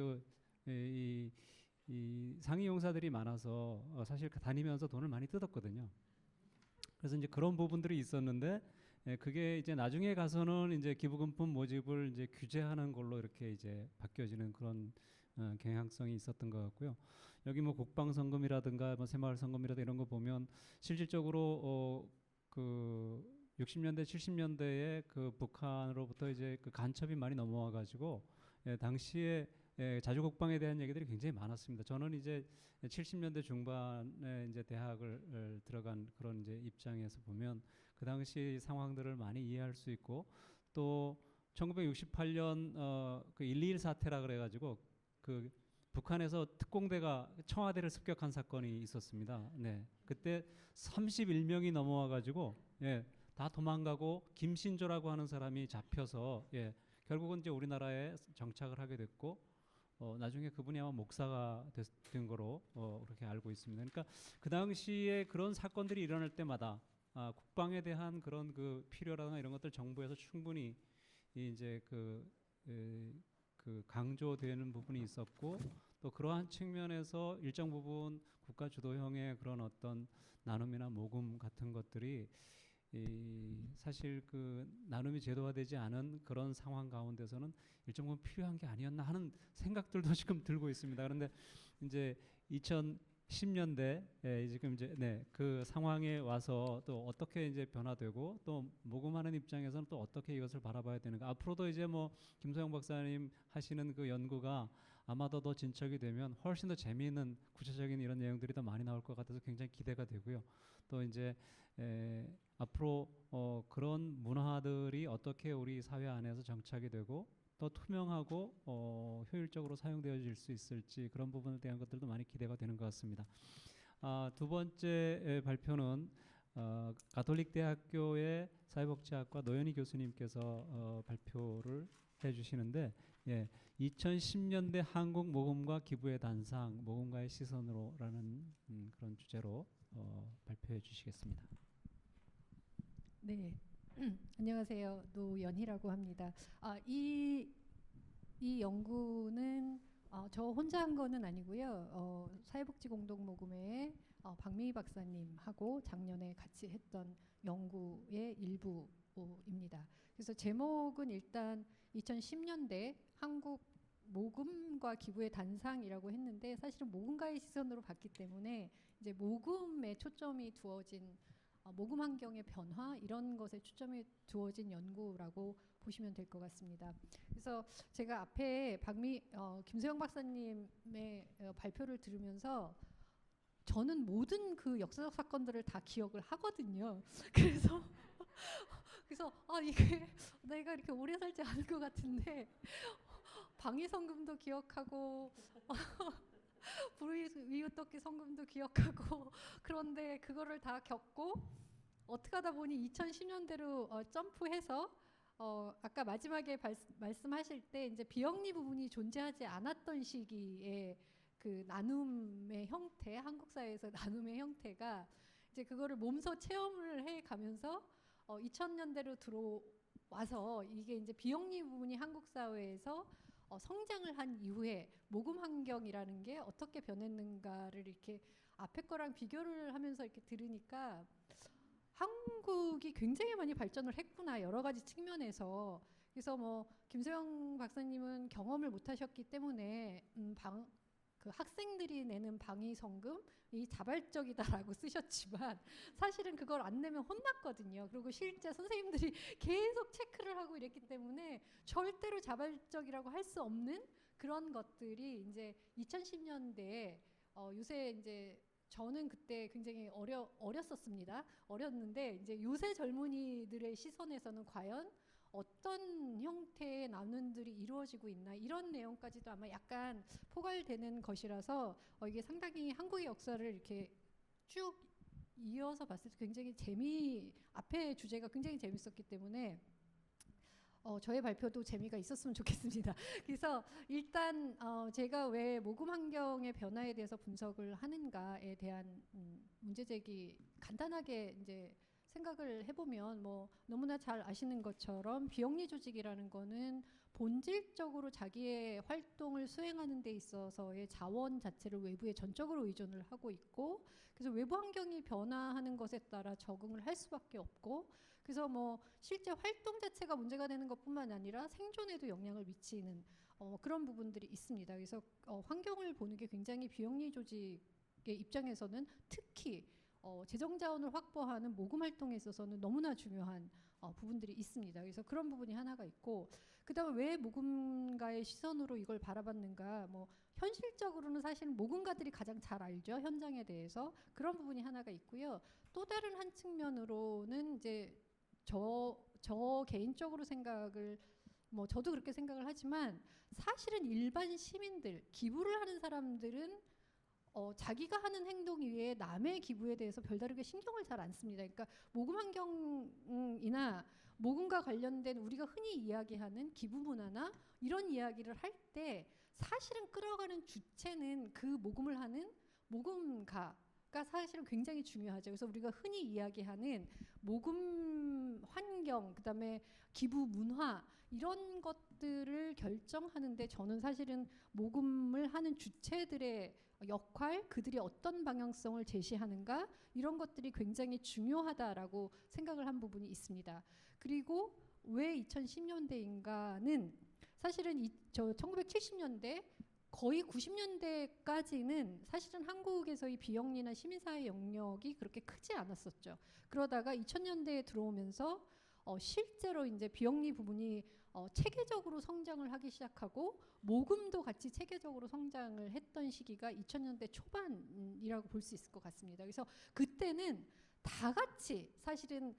이 상위 용사들이 많아서 사실 다니면서 돈을 많이 뜯었거든요. 그래서 이제 그런 부분들이 있었는데 그게 이제 나중에 가서는 이제 기부금품 모집을 이제 규제하는 걸로 이렇게 이제 바뀌어지는 그런 경향성이 있었던 것 같고요. 여기 뭐 국방성금이라든가 뭐 새마을성금이라든가 이런 거 보면 실질적으로 그 60년대 70년대에 그 북한으로부터 이제 그 간첩이 많이 넘어와 가지고 당시에 자주국방에 대한 얘기들이 굉장히 많았습니다. 저는 이제 70년대 중반에 이제 대학을 들어간 그런 이제 입장에서 보면 그 당시 상황들을 많이 이해할 수 있고 또 1968년 그 1.21 사태라 그래가지고 그 북한에서 특공대가 청와대를 습격한 사건이 있었습니다. 네, 그때 31명이 넘어와가지고 다 도망가고 김신조라고 하는 사람이 잡혀서 결국은 이제 우리나라에 정착을 하게 됐고 나중에 그분이 아마 목사가 된 거로 그렇게 알고 있습니다. 그러니까 그 당시에 그런 사건들이 일어날 때마다 국방에 대한 그런 그 필요라든가 이런 것들 정부에서 충분히 이제 그 강조되는 부분이 있었고 또 그러한 측면에서 일정 부분 국가 주도형의 그런 어떤 나눔이나 모금 같은 것들이 사실 그 나눔이 제도화되지 않은 그런 상황 가운데서는 일정 부분 필요한 게 아니었나 하는 생각들도 지금 들고 있습니다. 그런데 이제 2010년대 지금 이제 그 상황에 와서 또 어떻게 이제 변화되고 또 모금하는 입장에서는 또 어떻게 이것을 바라봐야 되는가. 앞으로도 이제 뭐 김소영 박사님 하시는 그 연구가 아마도 더 진척이 되면 훨씬 더 재미있는 구체적인 이런 내용들이 더 많이 나올 것 같아서 굉장히 기대가 되고요. 또 이제 앞으로 그런 문화들이 어떻게 우리 사회 안에서 정착이 되고 더 투명하고 효율적으로 사용되어질 수 있을지 그런 부분에 대한 것들도 많이 기대가 되는 것 같습니다. 두 번째 발표는 가톨릭 대학교의 사회복지학과 노현희 교수님께서 발표를 해주시는데 2010년대 한국 모금과 기부의 단상, 모금가의 시선으로라는 그런 주제로 발표해 주시겠습니다. 네, 안녕하세요. 노연희라고 합니다. 이 연구는 저 혼자 한 거는 아니고요. 사회복지공동모금회의 박미희 박사님하고 작년에 같이 했던 연구의 일부입니다. 그래서 제목은 일단 2010년대 한국 모금과 기부의 단상이라고 했는데 사실은 모금가의 시선으로 봤기 때문에 이제 모금에 초점이 두어진 모금 환경의 변화 이런 것에 초점이 두어진 연구라고 보시면 될 것 같습니다. 그래서 제가 앞에 김소영 박사님의 발표를 들으면서 저는 모든 그 역사적 사건들을 다 기억을 하거든요. 그래서 이게 내가 이렇게 오래 살지 않을 것 같은데 방위성금도 기억하고 불이웃돕기 성금도 기억하고 그런데 그거를 다 겪고 어떻게 하다 보니 2010년대로 점프해서 아까 마지막에 말씀하실 때 이제 비영리 부분이 존재하지 않았던 시기에 그 나눔의 형태, 한국 사회에서 나눔의 형태가 이제 그거를 몸소 체험을 해 가면서 2000년대로 들어와서 이게 이제 비영리 부분이 한국 사회에서 성장을 한 이후에 모금 환경이라는 게 어떻게 변했는가를 이렇게 앞에 거랑 비교를 하면서 이렇게 들으니까 한국이 굉장히 많이 발전을 했구나 여러 가지 측면에서. 그래서 뭐 김소영 박사님은 경험을 못 하셨기 때문에 그 학생들이 내는 방위성금이 자발적이다라고 쓰셨지만 사실은 그걸 안 내면 혼났거든요. 그리고 실제 선생님들이 계속 체크를 하고 이랬기 때문에 절대로 자발적이라고 할 수 없는 그런 것들이 이제 2010년대에 요새 이제 저는 그때 굉장히 어렸었습니다. 어렸는데 이제 요새 젊은이들의 시선에서는 과연 어떤 형태의 나눔들이 이루어지고 있나 이런 내용까지도 아마 약간 포괄되는 것이라서 이게 상당히 한국의 역사를 이렇게 쭉 이어서 봤을 때 굉장히 앞에 주제가 굉장히 재밌었기 때문에 저의 발표도 재미가 있었으면 좋겠습니다. 그래서 일단 제가 왜 모금 환경의 변화에 대해서 분석을 하는가에 대한 문제 제기 간단하게 이제 생각을 해보면 뭐 너무나 잘 아시는 것처럼 비영리 조직이라는 거는 본질적으로 자기의 활동을 수행하는 데 있어서의 자원 자체를 외부에 전적으로 의존을 하고 있고 그래서 외부 환경이 변화하는 것에 따라 적응을 할 수밖에 없고 그래서 뭐 실제 활동 자체가 문제가 되는 것뿐만 아니라 생존에도 영향을 미치는 그런 부분들이 있습니다. 그래서 환경을 보는 게 굉장히 비영리 조직의 입장에서는 특히 재정 자원을 확보하는 모금 활동에 있어서는 너무나 중요한 부분들이 있습니다. 그래서 그런 부분이 하나가 있고 그다음에 왜 모금가의 시선으로 이걸 바라봤는가 뭐 현실적으로는 사실 모금가들이 가장 잘 알죠. 현장에 대해서. 그런 부분이 하나가 있고요. 또 다른 한 측면으로는 이제 저 개인적으로 생각을 뭐 저도 그렇게 생각을 하지만 사실은 일반 시민들 기부를 하는 사람들은 자기가 하는 행동 이외에 남의 기부에 대해서 별다르게 신경을 잘 안 씁니다. 그러니까 모금 환경이나 모금과 관련된 우리가 흔히 이야기하는 기부 문화나 이런 이야기를 할 때 사실은 끌어가는 주체는 그 모금을 하는 모금가 가 사실은 굉장히 중요하죠. 그래서 우리가 흔히 이야기하는 모금 환경, 그다음에 기부 문화 이런 것들을 결정하는데 저는 사실은 모금을 하는 주체들의 역할, 그들이 어떤 방향성을 제시하는가 이런 것들이 굉장히 중요하다라고 생각을 한 부분이 있습니다. 그리고 왜 2010년대인가는 사실은 저 1970년대 거의 90년대까지는 사실은 한국에서의 비영리나 시민사회 영역이 그렇게 크지 않았었죠. 그러다가 2000년대에 들어오면서 실제로 이제 비영리 부분이 체계적으로 성장을 하기 시작하고 모금도 같이 체계적으로 성장을 했던 시기가 2000년대 초반이라고 볼 수 있을 것 같습니다. 그래서 그때는 다 같이 사실은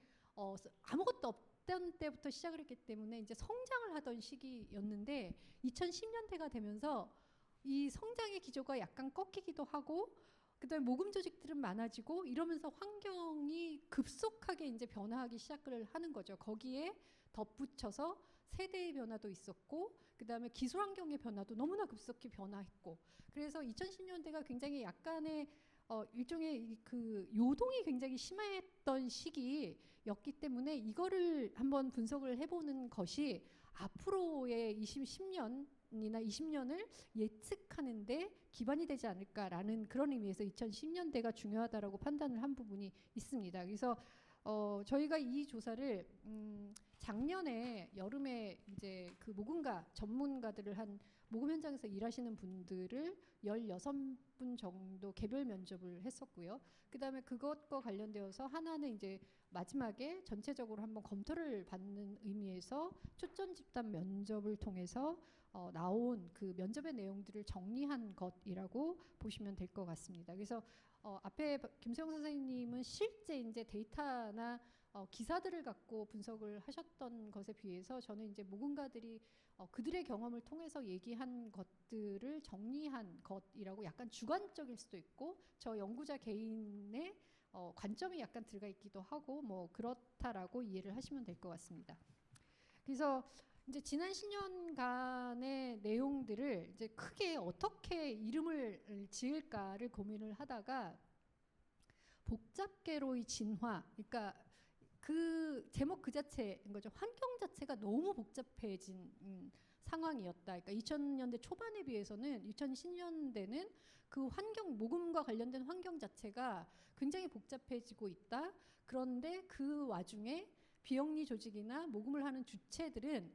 아무것도 없던 때부터 시작을 했기 때문에 이제 성장을 하던 시기였는데 2010년대가 되면서 이 성장의 기조가 약간 꺾이기도 하고 그다음에 모금 조직들은 많아지고 이러면서 환경이 급속하게 이제 변화하기 시작을 하는 거죠. 거기에 덧붙여서 세대의 변화도 있었고 그다음에 기술 환경의 변화도 너무나 급속히 변화했고 그래서 2010년대가 굉장히 약간의 일종의 그 요동이 굉장히 심했던 시기였기 때문에 이거를 한번 분석을 해보는 것이 앞으로의 10년이나 20년을 예측하는데 기반이 되지 않을까라는 그런 의미에서 2010년대가 중요하다라고 판단을 한 부분이 있습니다. 그래서 저희가 이 조사를 작년에 여름에 이제 그 모금가 전문가들을 한 모금 현장에서 일하시는 분들을 16분 정도 개별 면접을 했었고요. 그다음에 그것과 관련되어서 하나는 이제 마지막에 전체적으로 한번 검토를 받는 의미에서 초점 집단 면접을 통해서 나온 그 면접의 내용들을 정리한 것이라고 보시면 될 것 같습니다. 그래서 앞에 김수영 선생님은 실제 이제 데이터나 기사들을 갖고 분석을 하셨던 것에 비해서 저는 이제 모금가들이 그들의 경험을 통해서 얘기한 것들을 정리한 것이라고 약간 주관적일 수도 있고 저 연구자 개인의 관점이 약간 들어가 있기도 하고 뭐 그렇다라고 이해를 하시면 될 것 같습니다. 그래서 이제 지난 10년간의 내용들을 이제 크게 어떻게 이름을 지을까를 고민을 하다가 복잡계로의 진화, 그러니까 그 제목 그 자체인 거죠. 환경 자체가 너무 복잡해진 상황이었다. 그러니까 2000년대 초반에 비해서는 2010년대는 그 환경 모금과 관련된 환경 자체가 굉장히 복잡해지고 있다. 그런데 그 와중에 비영리 조직이나 모금을 하는 주체들은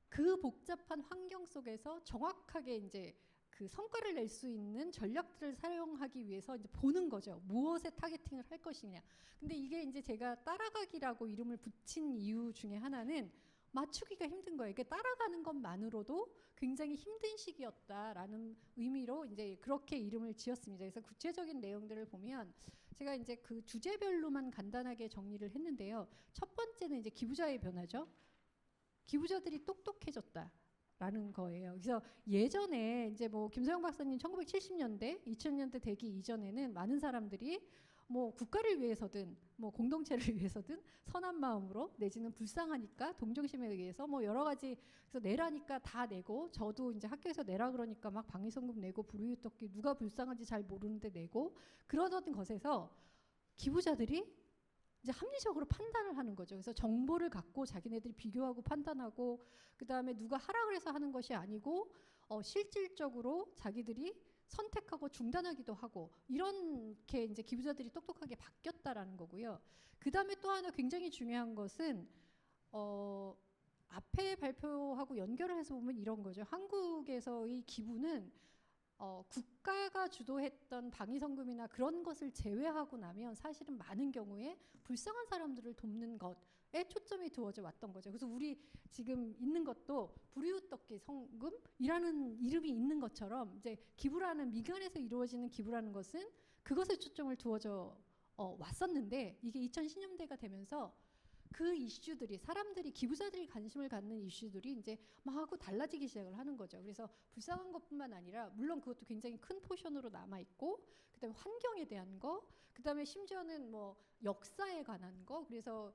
그 복잡한 환경 속에서 정확하게 이제 그 성과를 낼 수 있는 전략들을 사용하기 위해서 이제 보는 거죠. 무엇에 타겟팅을 할 것이냐. 근데 이게 이제 제가 따라가기라고 이름을 붙인 이유 중에 하나는 맞추기가 힘든 거예요. 이게 따라가는 것만으로도 굉장히 힘든 시기였다라는 의미로 이제 그렇게 이름을 지었습니다. 그래서 구체적인 내용들을 보면 제가 이제 그 주제별로만 간단하게 정리를 했는데요. 첫 번째는 이제 기부자의 변화죠. 기부자들이 똑똑해졌다. 라는 거예요. 그래서 예전에 이제 뭐 김소영 박사님 1970년대, 2000년대 되기 이전에는 많은 사람들이 뭐 국가를 위해서든 뭐 공동체를 위해서든 선한 마음으로 내지는 불쌍하니까 동정심에 의해서 뭐 여러 가지 그래서 내라니까 다 내고 저도 이제 학교에서 내라 그러니까 막 방위성금 내고 불우유토끼 누가 불쌍한지 잘 모르는데 내고 그러던 것에서 기부자들이 이제 합리적으로 판단을 하는 거죠. 그래서 정보를 갖고 자기네들이 비교하고 판단하고 그다음에 누가 하라 그래서 하는 것이 아니고 실질적으로 자기들이 선택하고 중단하기도 하고 이렇게 이제 기부자들이 똑똑하게 바뀌었다라는 거고요. 그다음에 또 하나 굉장히 중요한 것은 앞에 발표하고 연결을 해서 보면 이런 거죠. 한국에서의 기부는 국가가 주도했던 방위성금이나 그런 것을 제외하고 나면 사실은 많은 경우에 불쌍한 사람들을 돕는 것에 초점이 두어져 왔던 거죠. 그래서 우리 지금 있는 것도 불우유토끼 성금이라는 이름이 있는 것처럼 이제 기부라는 미간에서 이루어지는 기부라는 것은 그것에 초점을 두어져 왔었는데 이게 2010년대가 되면서 그 이슈들이 사람들이 기부자들이 관심을 갖는 이슈들이 이제 막 하고 달라지기 시작을 하는 거죠. 그래서 불쌍한 것뿐만 아니라 물론 그것도 굉장히 큰 포션으로 남아 있고 그다음에 환경에 대한 거 그다음에 심지어는 뭐 역사에 관한 거. 그래서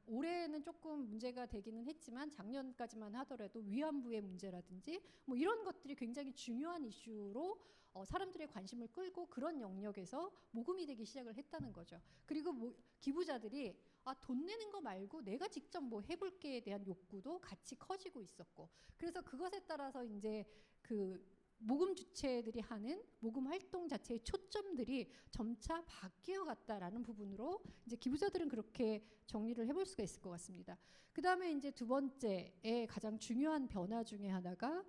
올해는 조금 문제가 되기는 했지만 작년까지만 하더라도 위안부의 문제라든지 뭐 이런 것들이 굉장히 중요한 이슈로 사람들의 관심을 끌고 그런 영역에서 모금이 되기 시작을 했다는 거죠. 그리고 기부자들이 돈 내는 거 말고 내가 직접 뭐 해볼 게에 대한 욕구도 같이 커지고 있었고, 그래서 그것에 따라서 이제 그 모금 주체들이 하는 모금 활동 자체의 초점들이 점차 바뀌어 갔다라는 부분으로 이제 기부자들은 그렇게 정리를 해볼 수가 있을 것 같습니다. 그 다음에 이제 두 번째의 가장 중요한 변화 중에 하나가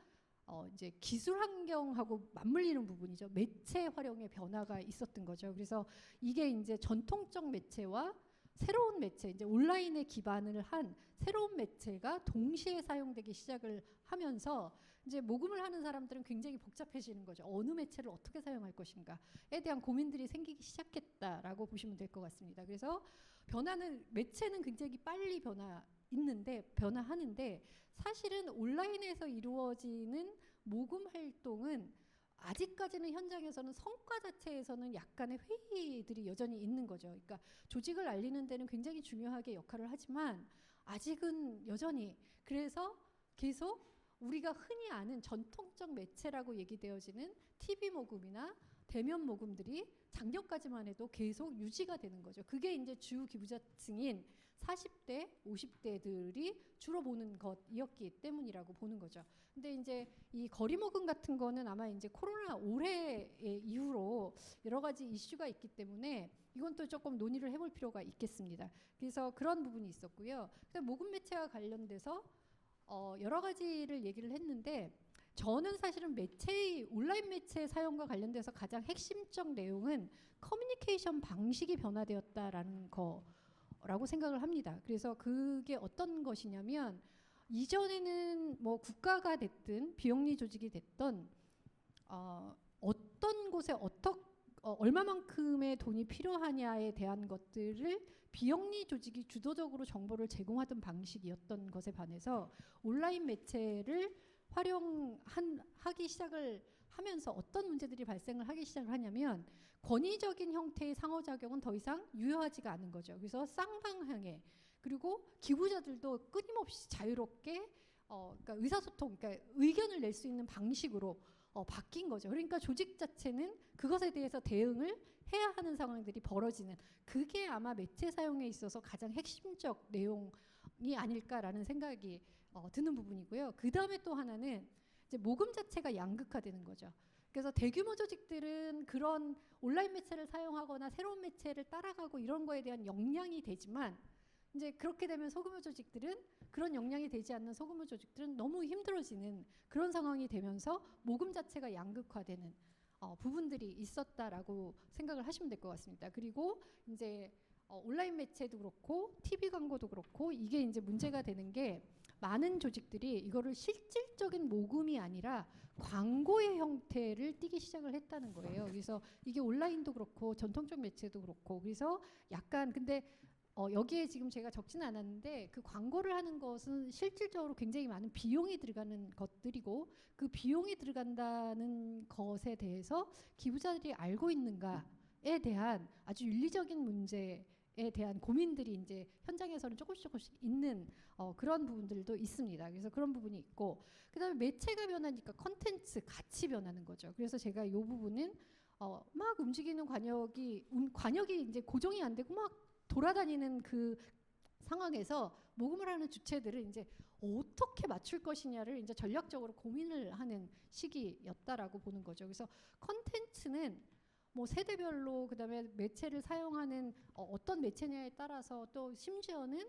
이제 기술 환경하고 맞물리는 부분이죠. 매체 활용의 변화가 있었던 거죠. 그래서 이게 이제 전통적 매체와 새로운 매체, 이제 온라인에 기반을 한 새로운 매체가 동시에 사용되기 시작을 하면서 이제 모금을 하는 사람들은 굉장히 복잡해지는 거죠. 어느 매체를 어떻게 사용할 것인가에 대한 고민들이 생기기 시작했다라고 보시면 될 것 같습니다. 그래서 매체는 굉장히 빨리 변화하는데 사실은 온라인에서 이루어지는 모금 활동은 아직까지는 현장에서는 성과 자체에서는 약간의 회의들이 여전히 있는 거죠. 그러니까 조직을 알리는 데는 굉장히 중요하게 역할을 하지만 아직은 여전히, 그래서 계속 우리가 흔히 아는 전통적 매체라고 얘기되어지는 TV 모금이나 대면 모금들이 작년까지만 해도 계속 유지가 되는 거죠. 그게 이제 주 기부자층인 40대, 50대들이 주로 보는 것이었기 때문이라고 보는 거죠. 근데 이제 이 거리 모금 같은 거는 아마 이제 코로나 올해 이후로 여러 가지 이슈가 있기 때문에 이건 또 조금 논의를 해볼 필요가 있겠습니다. 그래서 그런 부분이 있었고요. 모금 매체와 관련돼서 여러 가지를 얘기를 했는데, 저는 사실은 온라인 매체 사용과 관련돼서 가장 핵심적 내용은 커뮤니케이션 방식이 변화되었다라는 거라고 생각을 합니다. 그래서 그게 어떤 것이냐면, 이전에는 뭐 국가가 됐든 비영리 조직이 됐든 어떤 곳에 얼마만큼의 돈이 필요하냐에 대한 것들을 비영리 조직이 주도적으로 정보를 제공하던 방식이었던 것에 반해서 온라인 매체를 활용하기 시작을 하면서 어떤 문제들이 발생을 하기 시작을 하냐면, 권위적인 형태의 상호작용은 더 이상 유효하지가 않은 거죠. 그래서 쌍방향의, 그리고 기부자들도 끊임없이 자유롭게 그러니까 의사소통, 그러니까 의견을 낼 수 있는 방식으로 바뀐 거죠. 그러니까 조직 자체는 그것에 대해서 대응을 해야 하는 상황들이 벌어지는, 그게 아마 매체 사용에 있어서 가장 핵심적 내용이 아닐까라는 생각이 드는 부분이고요. 그 다음에 또 하나는 이제 모금 자체가 양극화되는 거죠. 그래서 대규모 조직들은 그런 온라인 매체를 사용하거나 새로운 매체를 따라가고 이런 거에 대한 역량이 되지만, 이제 그렇게 되면 소규모 조직들은, 그런 역량이 되지 않는 소규모 조직들은 너무 힘들어지는 그런 상황이 되면서 모금 자체가 양극화되는 부분들이 있었다라고 생각을 하시면 될 것 같습니다. 그리고 이제 온라인 매체도 그렇고 TV 광고도 그렇고 이게 이제 문제가 되는 게, 많은 조직들이 이거를 실질적인 모금이 아니라 광고의 형태를 띠기 시작을 했다는 거예요. 그래서 이게 온라인도 그렇고 전통적 매체도 그렇고, 그래서 약간 근데 여기에 지금 제가 적지는 않았는데, 그 광고를 하는 것은 실질적으로 굉장히 많은 비용이 들어가는 것들이고, 그 비용이 들어간다는 것에 대해서 기부자들이 알고 있는가에 대한 아주 윤리적인 문제에 대한 고민들이 이제 현장에서는 조금씩 있는 그런 부분들도 있습니다. 그래서 그런 부분이 있고, 그다음에 매체가 변하니까 컨텐츠 같이 변하는 거죠. 그래서 제가 이 부분은 막 움직이는 관역이 이제 고정이 안 되고 막 돌아다니는 그 상황에서 모금을 하는 주체들은 이제 어떻게 맞출 것이냐를 이제 전략적으로 고민을 하는 시기였다라고 보는 거죠. 그래서 컨텐츠는 뭐 세대별로, 그다음에 매체를 사용하는 어떤 매체냐에 따라서, 또 심지어는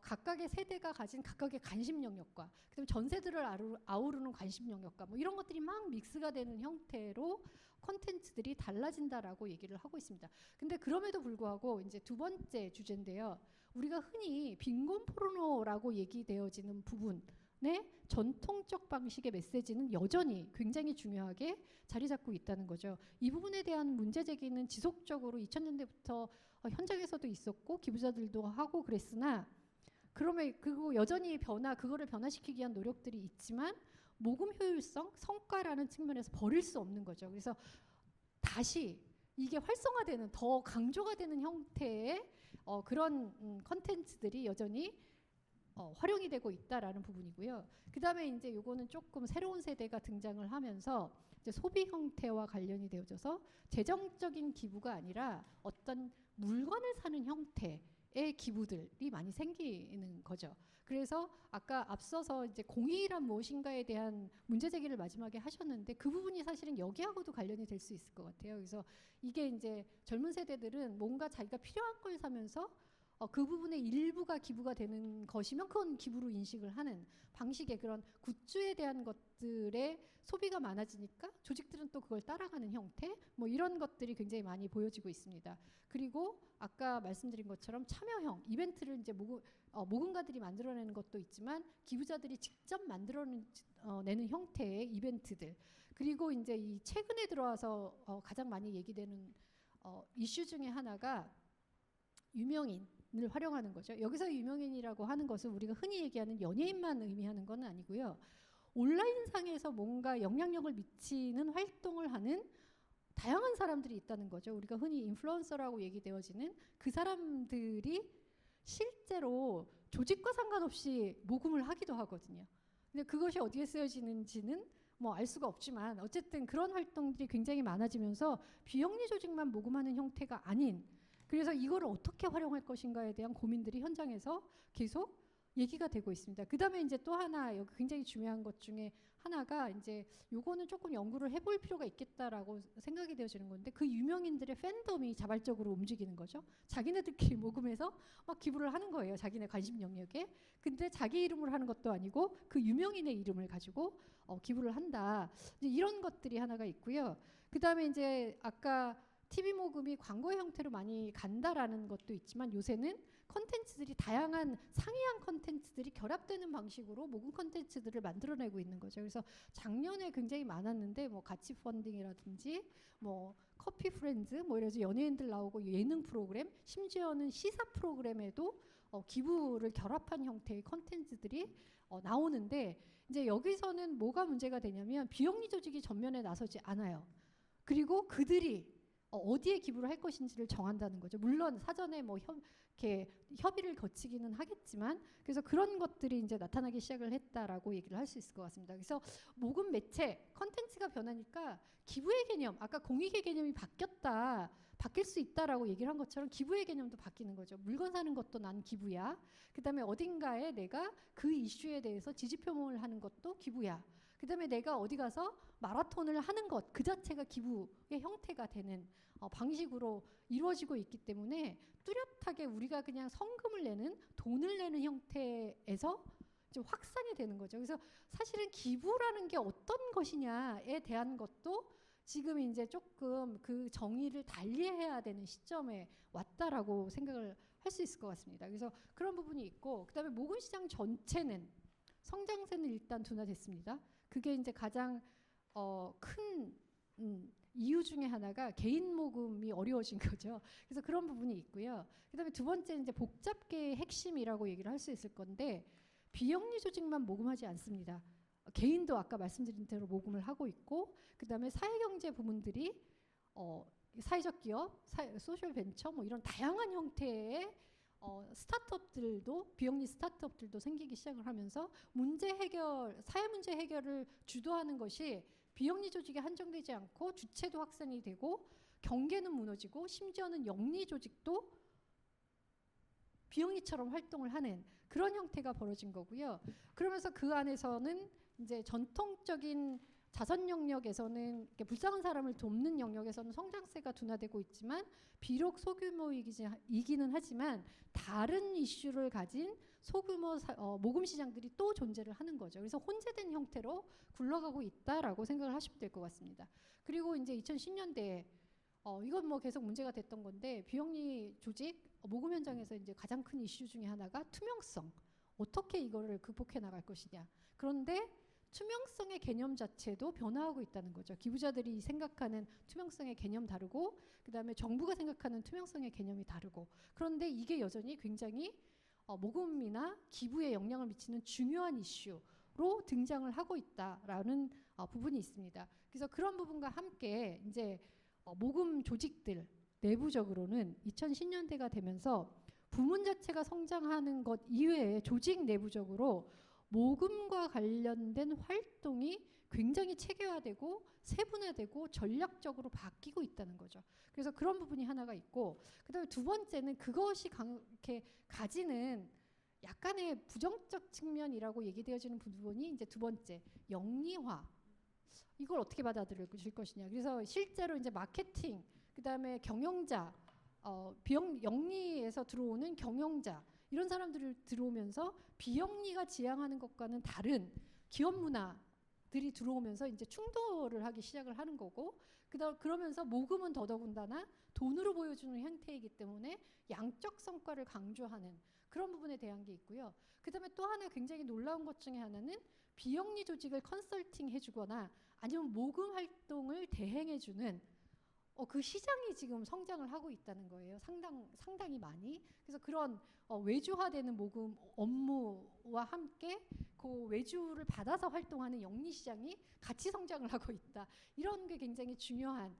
각각의 세대가 가진 각각의 관심 영역과, 그다음에 전 세대를 아우르는 관심 영역과 뭐 이런 것들이 막 믹스가 되는 형태로 콘텐츠들이 달라진다라고 얘기를 하고 있습니다. 근데 그럼에도 불구하고 이제 두 번째 주제인데요. 우리가 흔히 빈곤 포르노라고 얘기되어지는 부분의 전통적 방식의 메시지는 여전히 굉장히 중요하게 자리 잡고 있다는 거죠. 이 부분에 대한 문제 제기는 지속적으로 2000년대부터 현장에서도 있었고 기부자들도 하고 그랬으나, 그리고 여전히 그거를 변화시키기 위한 노력들이 있지만 모금 효율성, 성과라는 측면에서 버릴 수 없는 거죠. 그래서 다시 이게 활성화되는 더 강조가 되는 형태의 그런 컨텐츠들이 여전히 활용이 되고 있다라는 부분이고요. 그 다음에 이제 요거는 조금 새로운 세대가 등장을 하면서 이제 소비 형태와 관련이 되어져서 재정적인 기부가 아니라 어떤 물건을 사는 형태의 기부들이 많이 생기는 거죠. 그래서 아까 앞서서 이제 공익이란 무엇인가에 대한 문제 제기를 마지막에 하셨는데 그 부분이 사실은 여기하고도 관련이 될 수 있을 것 같아요. 그래서 이게 이제 젊은 세대들은 뭔가 자기가 필요한 걸 사면서 그 부분의 일부가 기부가 되는 것이면 그건 기부로 인식을 하는 방식의 그런 굿즈에 대한 것들의 소비가 많아지니까 조직들은 또 그걸 따라가는 형태 뭐 이런 것들이 굉장히 많이 보여지고 있습니다. 그리고 아까 말씀드린 것처럼 참여형 이벤트를 이제 모금가들이 만들어내는 것도 있지만 기부자들이 직접 만들어내는 형태의 이벤트들 그리고 이제 이 최근에 들어와서 가장 많이 얘기되는 이슈 중에 하나가 유명인을 활용하는 거죠. 여기서 유명인이라고 하는 것은 우리가 흔히 얘기하는 연예인만 의미하는 건 아니고요. 온라인상에서 뭔가 영향력을 미치는 활동을 하는 다양한 사람들이 있다는 거죠. 우리가 흔히 인플루언서라고 얘기되어지는 그 사람들이 실제로 조직과 상관없이 모금을 하기도 하거든요. 근데 그것이 어디에 쓰여지는지는 뭐 알 수가 없지만 어쨌든 그런 활동들이 굉장히 많아지면서 비영리 조직만 모금하는 형태가 아닌 그래서 이거를 어떻게 활용할 것인가에 대한 고민들이 현장에서 계속 얘기가 되고 있습니다. 그 다음에 이제 또 하나 여기 굉장히 중요한 것 중에 하나가 이제 요거는 조금 연구를 해볼 필요가 있겠다라고 생각이 되어지는 건데 그 유명인들의 팬덤이 자발적으로 움직이는 거죠. 자기네들끼리 모금해서 막 기부를 하는 거예요. 자기네 관심 영역에. 근데 자기 이름으로 하는 것도 아니고 그 유명인의 이름을 가지고 기부를 한다. 이제 이런 것들이 하나가 있고요. 그 다음에 이제 아까 TV 모금이 광고 형태로 많이 간다라는 것도 있지만 요새는 컨텐츠들이 다양한 상이한 컨텐츠들이 결합되는 방식으로 모금 컨텐츠들을 만들어내고 있는 거죠. 그래서 작년에 굉장히 많았는데 뭐 가치 펀딩이라든지 뭐 커피 프렌즈 뭐 이래서 연예인들 나오고 예능 프로그램 심지어는 시사 프로그램에도 기부를 결합한 형태의 컨텐츠들이 나오는데 이제 여기서는 뭐가 문제가 되냐면 비영리 조직이 전면에 나서지 않아요. 그리고 그들이 어디에 기부를 할 것인지를 정한다는 거죠. 물론 사전에 뭐 이렇게 협의를 거치기는 하겠지만 그래서 그런 것들이 이제 나타나기 시작을 했다라고 얘기를 할 수 있을 것 같습니다. 그래서 모금 매체 컨텐츠가 변하니까 기부의 개념 아까 공익의 개념이 바뀔 수 있다라고 얘기를 한 것처럼 기부의 개념도 바뀌는 거죠. 물건 사는 것도 난 기부야. 그다음에 어딘가에 내가 그 이슈에 대해서 지지 표명을 하는 것도 기부야. 그다음에 내가 어디 가서 마라톤을 하는 것 그 자체가 기부의 형태가 되는 방식으로 이루어지고 있기 때문에 뚜렷하게 우리가 그냥 성금을 내는 돈을 내는 형태에서 좀 확산이 되는 거죠. 그래서 사실은 기부라는 게 어떤 것이냐에 대한 것도 지금 이제 조금 그 정의를 달리해야 되는 시점에 왔다라고 생각을 할 수 있을 것 같습니다. 그래서 그런 부분이 있고 그다음에 모금 시장 전체는 성장세는 일단 둔화됐습니다. 그게 이제 가장 큰 이유 중에 하나가 개인 모금이 어려워진 거죠. 그래서 그런 부분이 있고요. 그다음에 두 번째 이제 복잡계의 핵심이라고 얘기를 할 수 있을 건데 비영리 조직만 모금하지 않습니다. 개인도 아까 말씀드린 대로 모금을 하고 있고 그다음에 사회경제 부문들이 사회적 기업, 소셜 벤처 뭐 이런 다양한 형태의 스타트업들도 비영리 스타트업들도 생기기 시작을 하면서 사회 문제 해결을 주도하는 것이 비영리 조직에 한정되지 않고 주체도 확산이 되고 경계는 무너지고 심지어는 영리 조직도 비영리처럼 활동을 하는 그런 형태가 벌어진 거고요. 그러면서 그 안에서는 이제 전통적인 자선 영역에서는 불쌍한 사람을 돕는 영역에서는 성장세가 둔화되고 있지만 비록 소규모이기는 하지만 다른 이슈를 가진 소규모 모금 시장들이 또 존재를 하는 거죠. 그래서 혼재된 형태로 굴러가고 있다라고 생각을 하시면 될 것 같습니다. 그리고 이제 2010년대에 이건 뭐 계속 문제가 됐던 건데 비영리 조직 모금 현장에서 이제 가장 큰 이슈 중에 하나가 투명성. 어떻게 이거를 극복해 나갈 것이냐. 그런데 투명성의 개념 자체도 변화하고 있다는 거죠. 기부자들이 생각하는 투명성의 개념 다르고 그다음에 정부가 생각하는 투명성의 개념이 다르고 그런데 이게 여전히 굉장히 모금이나 기부에 영향을 미치는 중요한 이슈로 등장을 하고 있다라는 부분이 있습니다. 그래서 그런 부분과 함께 이제 모금 조직들 내부적으로는 2010년대가 되면서 부문 자체가 성장하는 것 이외에 조직 내부적으로 모금과 관련된 활동이 굉장히 체계화되고 세분화되고 전략적으로 바뀌고 있다는 거죠. 그래서 그런 부분이 하나가 있고, 그다음에 두 번째는 그것이 이렇게 가지는 약간의 부정적 측면이라고 얘기되어지는 부분이 이제 두 번째, 영리화. 이걸 어떻게 받아들일 것이냐. 그래서 실제로 이제 마케팅, 그다음에 경영자, 영리에서 들어오는 경영자, 이런 사람들이 들어오면서 비영리가 지향하는 것과는 다른 기업 문화들이 들어오면서 이제 충돌을 하기 시작을 하는 거고, 그러면서 모금은 더더군다나 돈으로 보여주는 형태이기 때문에 양적 성과를 강조하는 그런 부분에 대한 게 있고요. 그다음에 또 하나 굉장히 놀라운 것 중에 하나는 비영리 조직을 컨설팅 해주거나 아니면 모금 활동을 대행해주는 그 시장이 지금 성장을 하고 있다는 거예요. 상당히 많이. 그래서 그런 외주화되는 모금 업무와 함께 그 외주를 받아서 활동하는 영리 시장이 같이 성장을 하고 있다. 이런 게 굉장히 중요한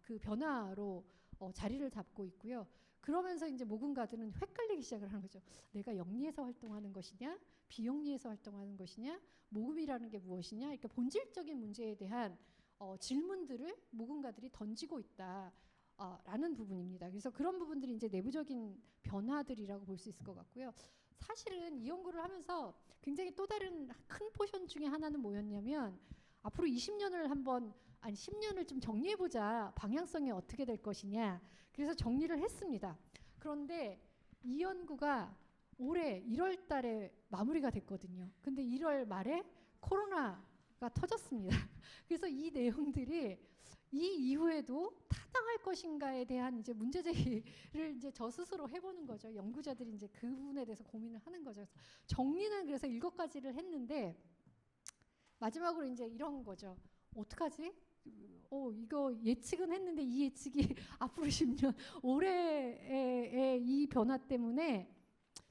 그 변화로 자리를 잡고 있고요. 그러면서 이제 모금가들은 헷갈리기 시작을 하는 거죠. 내가 영리에서 활동하는 것이냐, 비영리에서 활동하는 것이냐, 모금이라는 게 무엇이냐, 이렇게 본질적인 문제에 대한 질문들을 모금가들이 던지고 있다라는 부분입니다. 그래서 그런 부분들이 이제 내부적인 변화들이라고 볼 수 있을 것 같고요. 사실은 이 연구를 하면서 굉장히 또 다른 큰 포션 중에 하나는 뭐였냐면, 앞으로 20년을 한번, 아니 10년을 좀 정리해보자. 방향성이 어떻게 될 것이냐. 그래서 정리를 했습니다. 그런데 이 연구가 올해 1월 달에 마무리가 됐거든요. 근데 1월 말에 코로나가 터졌습니다. 그래서 이 내용들이 이 이후에도 타당할 것인가에 대한 이제 문제 제기를 이제 저 스스로 해보는 거죠. 연구자들이 이제 그 부분에 대해서 고민을 하는 거죠. 그래서 정리는 그래서 7가지를 했는데, 마지막으로 이제 이런 거죠. 어떡하지? 이거 예측은 했는데 이 예측이 앞으로 10년 올해의 이 변화 때문에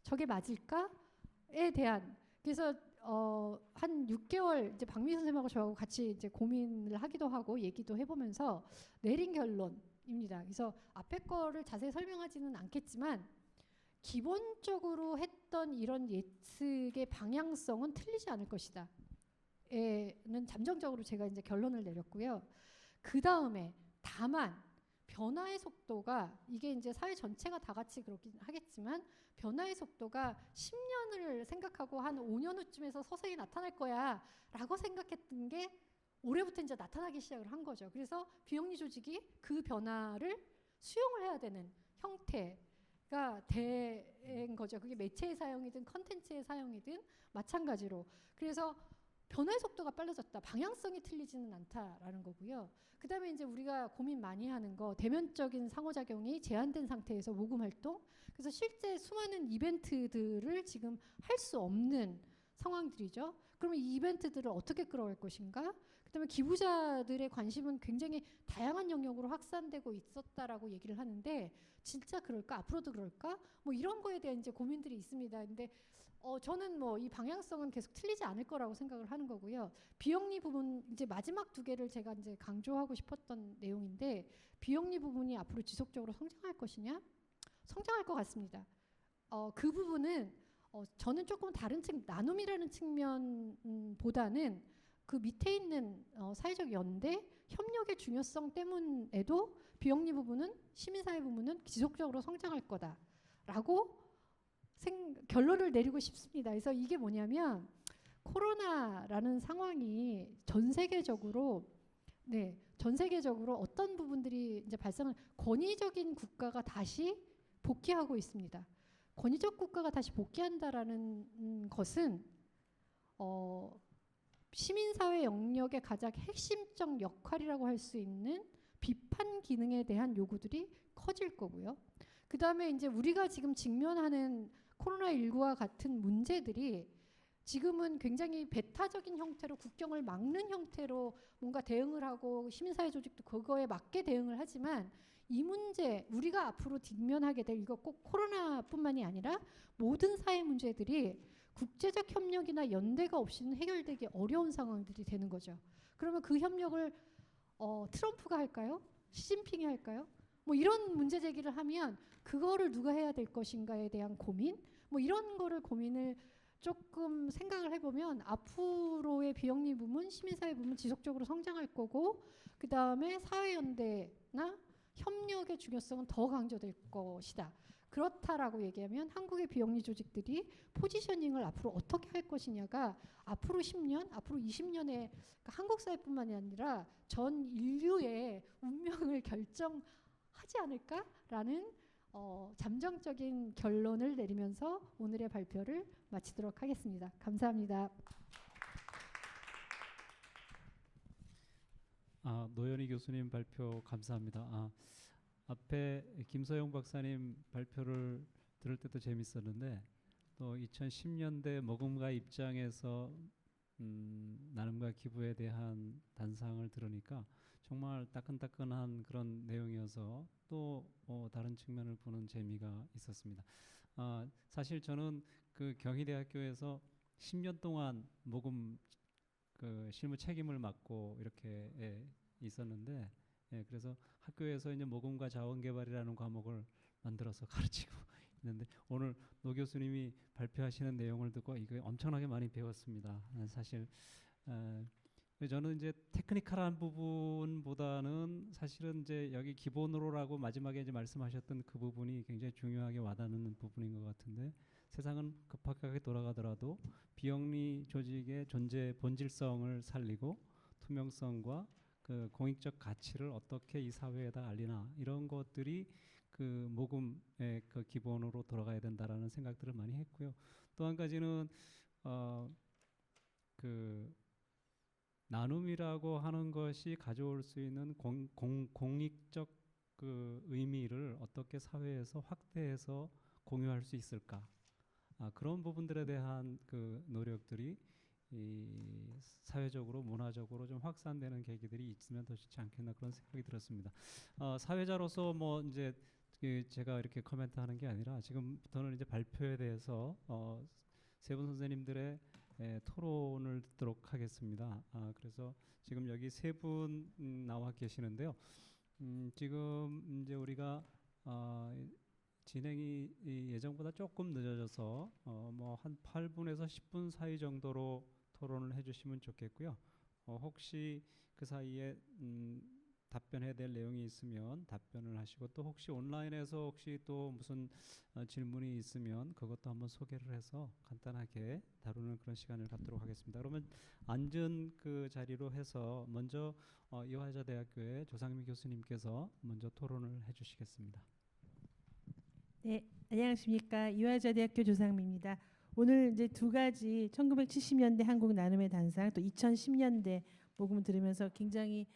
저게 맞을까에 대한, 그래서 한 6개월 이제 박미 선생님하고 저하고 같이 이제 고민을 하기도 하고 얘기도 해보면서 내린 결론입니다. 그래서 앞에 거를 자세히 설명하지는 않겠지만 기본적으로 했던 이런 예측의 방향성은 틀리지 않을 것이다. 에는 잠정적으로 제가 이제 결론을 내렸고요. 그 다음에 다만 변화의 속도가, 이게 이제 사회 전체가 다 같이 그렇긴 하겠지만 변화의 속도가 10년을 생각하고 한 5년 후쯤에서 서서히 나타날 거야 라고 생각했던 게 올해부터 이제 나타나기 시작을 한 거죠. 그래서 비영리 조직이 그 변화를 수용을 해야 되는 형태가 된 거죠. 그게 매체의 사용이든 컨텐츠의 사용이든 마찬가지로. 그래서 변화의 속도가 빨라졌다. 방향성이 틀리지는 않다라는 거고요. 그 다음에 이제 우리가 고민 많이 하는 거, 대면적인 상호작용이 제한된 상태에서 모금 활동. 그래서 실제 수많은 이벤트들을 지금 할 수 없는 상황들이죠. 그러면 이 이벤트들을 어떻게 끌어갈 것인가? 그 다음에 기부자들의 관심은 굉장히 다양한 영역으로 확산되고 있었다라고 얘기를 하는데, 진짜 그럴까? 앞으로도 그럴까? 뭐 이런 거에 대한 이제 고민들이 있습니다. 근데 저는 뭐 이 방향성은 계속 틀리지 않을 거라고 생각을 하는 거고요. 비영리 부분, 이제 마지막 2개를 제가 이제 강조하고 싶었던 내용인데, 비영리 부분이 앞으로 지속적으로 성장할 것이냐? 성장할 것 같습니다. 그 부분은 저는 조금 다른 나눔이라는 측면보다는 그 밑에 있는 사회적 연대, 협력의 중요성 때문에도 비영리 부분은, 시민사회 부분은 지속적으로 성장할 거다라고 결론을 내리고 싶습니다. 그래서 이게 뭐냐면, 코로나라는 상황이 전 세계적으로 어떤 부분들이 이제 발생을, 권위적인 국가가 다시 복귀하고 있습니다. 권위적 국가가 다시 복귀한다라는 것은 시민사회 영역의 가장 핵심적 역할이라고 할 수 있는 비판 기능에 대한 요구들이 커질 거고요. 그 다음에 이제 우리가 지금 직면하는 코로나19와 같은 문제들이 지금은 굉장히 배타적인 형태로, 국경을 막는 형태로 뭔가 대응을 하고 시민사회 조직도 그거에 맞게 대응을 하지만, 이 문제, 우리가 앞으로 직면하게 될, 이거 꼭 코로나뿐만이 아니라 모든 사회 문제들이 국제적 협력이나 연대가 없이는 해결되기 어려운 상황들이 되는 거죠. 그러면 그 협력을 트럼프가 할까요? 시진핑이 할까요? 뭐 이런 문제 제기를 하면 그거를 누가 해야 될 것인가에 대한 고민, 뭐 이런 거를 고민을 조금 생각을 해보면 앞으로의 비영리 부문, 시민사회 부문 지속적으로 성장할 거고, 그 다음에 사회연대나 협력의 중요성은 더 강조될 것이다. 그렇다라고 얘기하면 한국의 비영리 조직들이 포지셔닝을 앞으로 어떻게 할 것이냐가 앞으로 10년, 앞으로 20년의 그러니까 한국 사회뿐만이 아니라 전 인류의 운명을 결정하지 않을까라는 잠정적인 결론을 내리면서 오늘의 발표를 마치도록 하겠습니다. 감사합니다. 노현희 교수님 발표 감사합니다. 앞에 김서영 박사님 발표를 들을 때도 재밌었는데 또 2010년대 모금가 입장에서 나눔과 기부에 대한 단상을 들으니까 정말 따끈따끈한 그런 내용이어서 또 다른 측면을 보는 재미가 있었습니다. 사실 저는 그 경희대학교에서 10년 동안 모금 그 실무 책임을 맡고 이렇게 있었는데, 그래서 학교에서 이제 모금과 자원개발이라는 과목을 만들어서 가르치고 있는데 오늘 노 교수님이 발표하시는 내용을 듣고 이거 엄청나게 많이 배웠습니다. 사실 저는 이제 테크니컬한 부분보다는 사실은 이제 여기 기본으로라고 마지막에 이제 말씀하셨던 그 부분이 굉장히 중요하게 와닿는 부분인 것 같은데, 세상은 급박하게 돌아가더라도 비영리 조직의 존재 본질성을 살리고 투명성과 그 공익적 가치를 어떻게 이 사회에다 알리나, 이런 것들이 그 모금의 그 기본으로 돌아가야 된다라는 생각들을 많이 했고요. 또 한 가지는 그 나눔이라고 하는 것이 가져올 수 있는 공익적 그 의미를 어떻게 사회에서 확대해서 공유할 수 있을까? 그런 부분들에 대한 그 노력들이 이 사회적으로 문화적으로 좀 확산되는 계기들이 있으면 더 좋지 않겠나, 그런 생각이 들었습니다. 사회자로서 뭐 이제 제가 이렇게 코멘트하는 게 아니라 지금부터는 이제 발표에 대해서 세 분 선생님들의 토론을 듣도록 하겠습니다. 그래서 지금 여기 세 분 나와 계시는데요. 지금 이제 우리가 진행이 예정보다 조금 늦어져서 뭐 한 8분에서 10분 사이 정도로 토론을 해주시면 좋겠고요. 혹시 그 사이에 답변해야 될 내용이 있으면 답변을 하시고, 또 혹시 온라인에서 혹시 또 무슨 질문이 있으면 그것도 한번 소개를 해서 간단하게 다루는 그런 시간을 갖도록 하겠습니다. 그러면 앉은 그 자리로 해서 먼저 이화여자대학교의 조상미 교수님께서 먼저 토론을 해주시겠습니다. 네, 안녕하십니까. 이화여자대학교 조상미입니다. 오늘 이제 두 가지 1970년대 한국 나눔의 단상, 또 2010년대 모금 들으면서 굉장히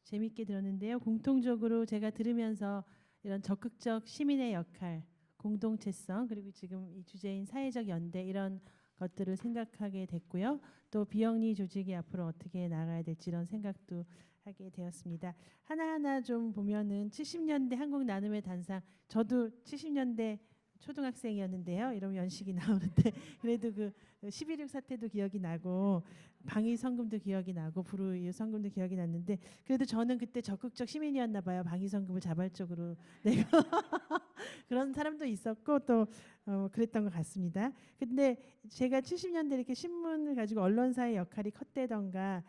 재밌게 들었는데요. 공통적으로 제가 들으면서 이런 적극적 시민의 역할, 공동체성, 그리고 지금 이 주제인 사회적 연대, 이런 것들을 생각하게 됐고요. 또 비영리 조직이 앞으로 어떻게 나가야 될지 이런 생각도 하게 되었습니다. 하나하나 좀 보면은 70년대 한국 나눔의 단상, 저도 70년대 초등학생이었는데요. 이러면 연식이 나오는데 그래도 그 11.6 사태도 기억이 나고 방위 성금도 기억이 나고 불우이웃 성금도 기억이 났는데, 그래도 저는 그때 적극적 시민이었나 봐요. 방위 성금을 자발적으로 내고 그런 사람도 있었고 또 그랬던 것 같습니다. 근데 제가 70년대 이렇게 신문을 가지고 언론사의 역할이 컸대던가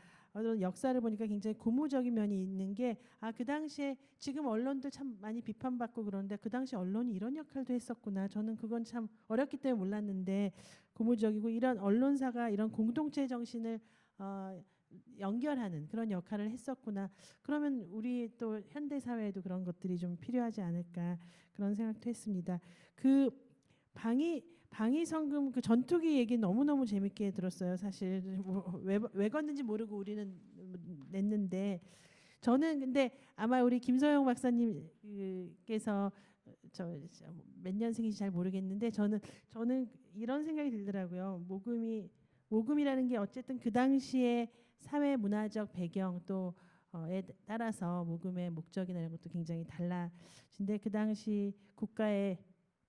역사를 보니까 굉장히 고무적인 면이 있는 게, 그 당시에 지금 언론들 참 많이 비판받고 그러는데 그 당시 언론이 이런 역할도 했었구나. 저는 그건 참 어렸기 때문에 몰랐는데 고무적이고, 이런 언론사가 이런 공동체 정신을 연결하는 그런 역할을 했었구나. 그러면 우리 또 현대 사회에도 그런 것들이 좀 필요하지 않을까, 그런 생각도 했습니다. 그 방위 성금 그 전투기 얘기 너무너무 재밌게 들었어요. 사실 왜 걷는지 모르고 우리는 냈는데, 저는 근데 아마 우리 김서영 박사님께서 몇 년생인지 잘 모르겠는데 저는 이런 생각이 들더라고요. 모금이라는 게 어쨌든 그 당시에 사회 문화적 배경 또에 따라서 모금의 목적이나 이런 것도 굉장히 달라진데, 그 당시 국가의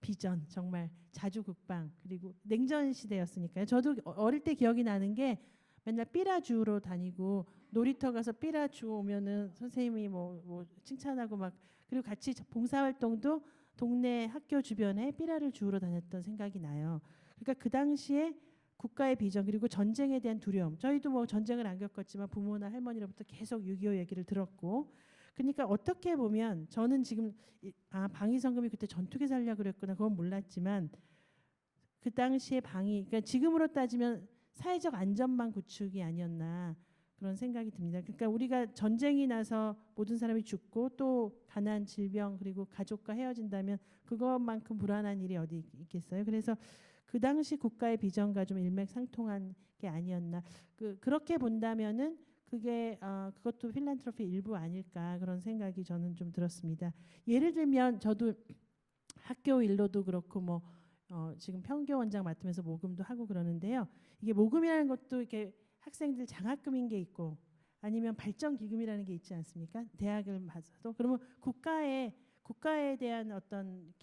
비전, 정말 자주국방, 그리고 냉전 시대였으니까요. 저도 어릴 때 기억이 나는 게 맨날 삐라 주우러 다니고 놀이터 가서 삐라 주워 오면은 선생님이 뭐 칭찬하고 막 그리고 같이 봉사활동도 동네 학교 주변에 삐라를 주우러 다녔던 생각이 나요. 그러니까 그 당시에 국가의 비전 그리고 전쟁에 대한 두려움. 저희도 뭐 전쟁을 안 겪었지만 부모나 할머니로부터 계속 6.25 얘기를 들었고 그러니까 어떻게 보면 저는 지금 방위성금이 그때 전투기 살려고 그랬구나 그건 몰랐지만 그 당시에 그러니까 지금으로 따지면 사회적 안전망 구축이 아니었나 그런 생각이 듭니다. 그러니까 우리가 전쟁이 나서 모든 사람이 죽고 또 가난, 질병 그리고 가족과 헤어진다면 그것만큼 불안한 일이 어디 있겠어요. 그래서 그 당시 국가의 비전과 좀 일맥상통한 게 아니었나. 그렇게 본다면은 그것도 필란트로피 일부 아닐까 그런 생각이 저는 좀 들었습니다. 예를 들면 저도 학교 일로도 그렇고 지금 평교 원장 맡으면서 모금도 하고 그러는데요. 이게 모금이라는 것도 이렇게 학생들 장학금인 게 있고 아니면 발전기금이라는 게 있지 않습니까? 대학을 봐서도 그러면 국가에 대한 어떤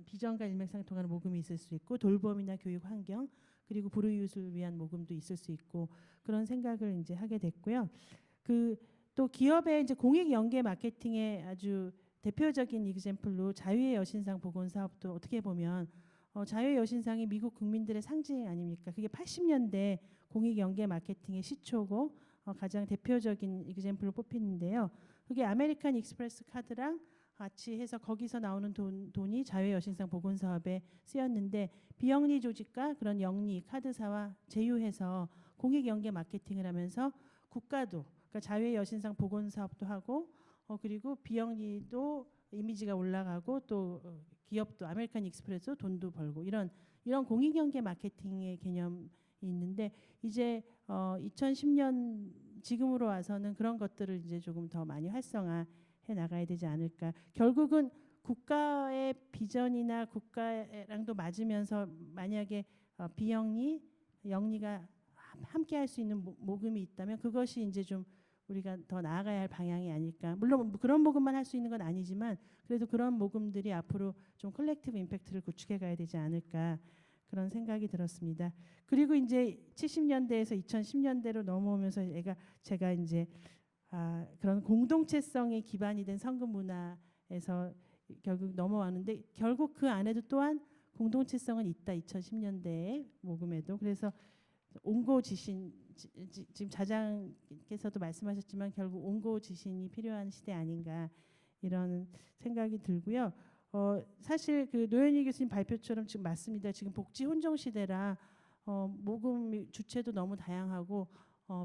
비전과 일맥상통하는 모금이 있을 수 있고 돌봄이나 교육 환경 그리고 불우이웃을 위한 모금도 있을 수 있고 그런 생각을 이제 하게 됐고요. 또 기업의 이제 공익 연계 마케팅의 아주 대표적인 이그젬플로 자유의 여신상 복원 사업도 어떻게 보면 자유의 여신상이 미국 국민들의 상징 아닙니까? 그게 80년대 공익 연계 마케팅의 시초고 가장 대표적인 이그젬플로 뽑히는데요. 그게 아메리칸 익스프레스 카드랑 같이 해서 거기서 나오는 돈이 자유의 여신상 복원 사업에 쓰였는데 비영리 조직과 그런 영리 카드사와 제휴해서 공익 연계 마케팅을 하면서 국가도 그러니까 자유의 여신상 복원 사업도 하고 그리고 비영리도 이미지가 올라가고 또 기업도 아메리칸 익스프레스도 돈도 벌고 이런 공익 연계 마케팅의 개념이 있는데 이제 2010년 지금으로 와서는 그런 것들을 이제 조금 더 많이 활성화해 나가야 되지 않을까. 결국은 국가의 비전이나 국가랑도 맞으면서 만약에 비영리, 영리가 함께 할 수 있는 모금이 있다면 그것이 이제 좀 우리가 더 나아가야 할 방향이 아닐까. 물론 그런 모금만 할 수 있는 건 아니지만 그래도 그런 모금들이 앞으로 좀 컬렉티브 임팩트를 구축해 가야 되지 않을까 그런 생각이 들었습니다. 그리고 이제 70년대에서 2010년대로 넘어오면서 제가 이제 그런 공동체성의 기반이 된 성금 문화에서 결국 넘어왔는데 결국 그 안에도 또한 공동체성은 있다. 2010년대에 모금에도. 그래서 온고지신 지금 자장께서도 말씀하셨지만 결국 온고지신이 필요한 시대 아닌가 이런 생각이 들고요. 사실 그 노현희 교수님 발표처럼 지금 맞습니다. 지금 복지 혼종 시대라 모금 주체도 너무 다양하고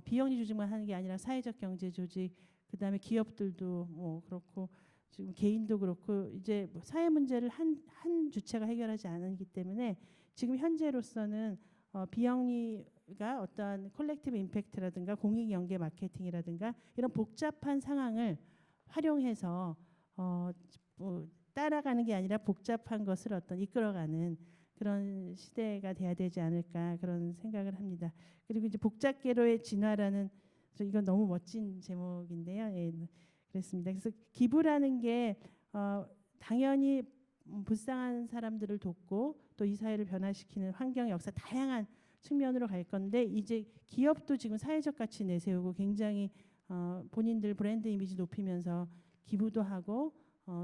비영리 조직만 하는 게 아니라 사회적 경제 조직 그다음에 기업들도 그렇고 지금 개인도 그렇고 이제 사회 문제를 한 주체가 해결하지 않기 때문에 지금 현재로서는 비영리가 어떤 콜렉티브 임팩트라든가 공익 연계 마케팅이라든가 이런 복잡한 상황을 활용해서 따라가는 게 아니라 복잡한 것을 어떤 이끌어가는 그런 시대가 돼야 되지 않을까 그런 생각을 합니다. 그리고 이제 복잡계로의 진화라는 이건 너무 멋진 제목인데요. 예, 그랬습니다. 그래서 기부라는 게 당연히 불쌍한 사람들을 돕고 또 이 사회를 변화시키는 환경, 역사 다양한 측면으로 갈 건데 이제 기업도 지금 사회적 가치 내세우고 굉장히 본인들 브랜드 이미지 높이면서 기부도 하고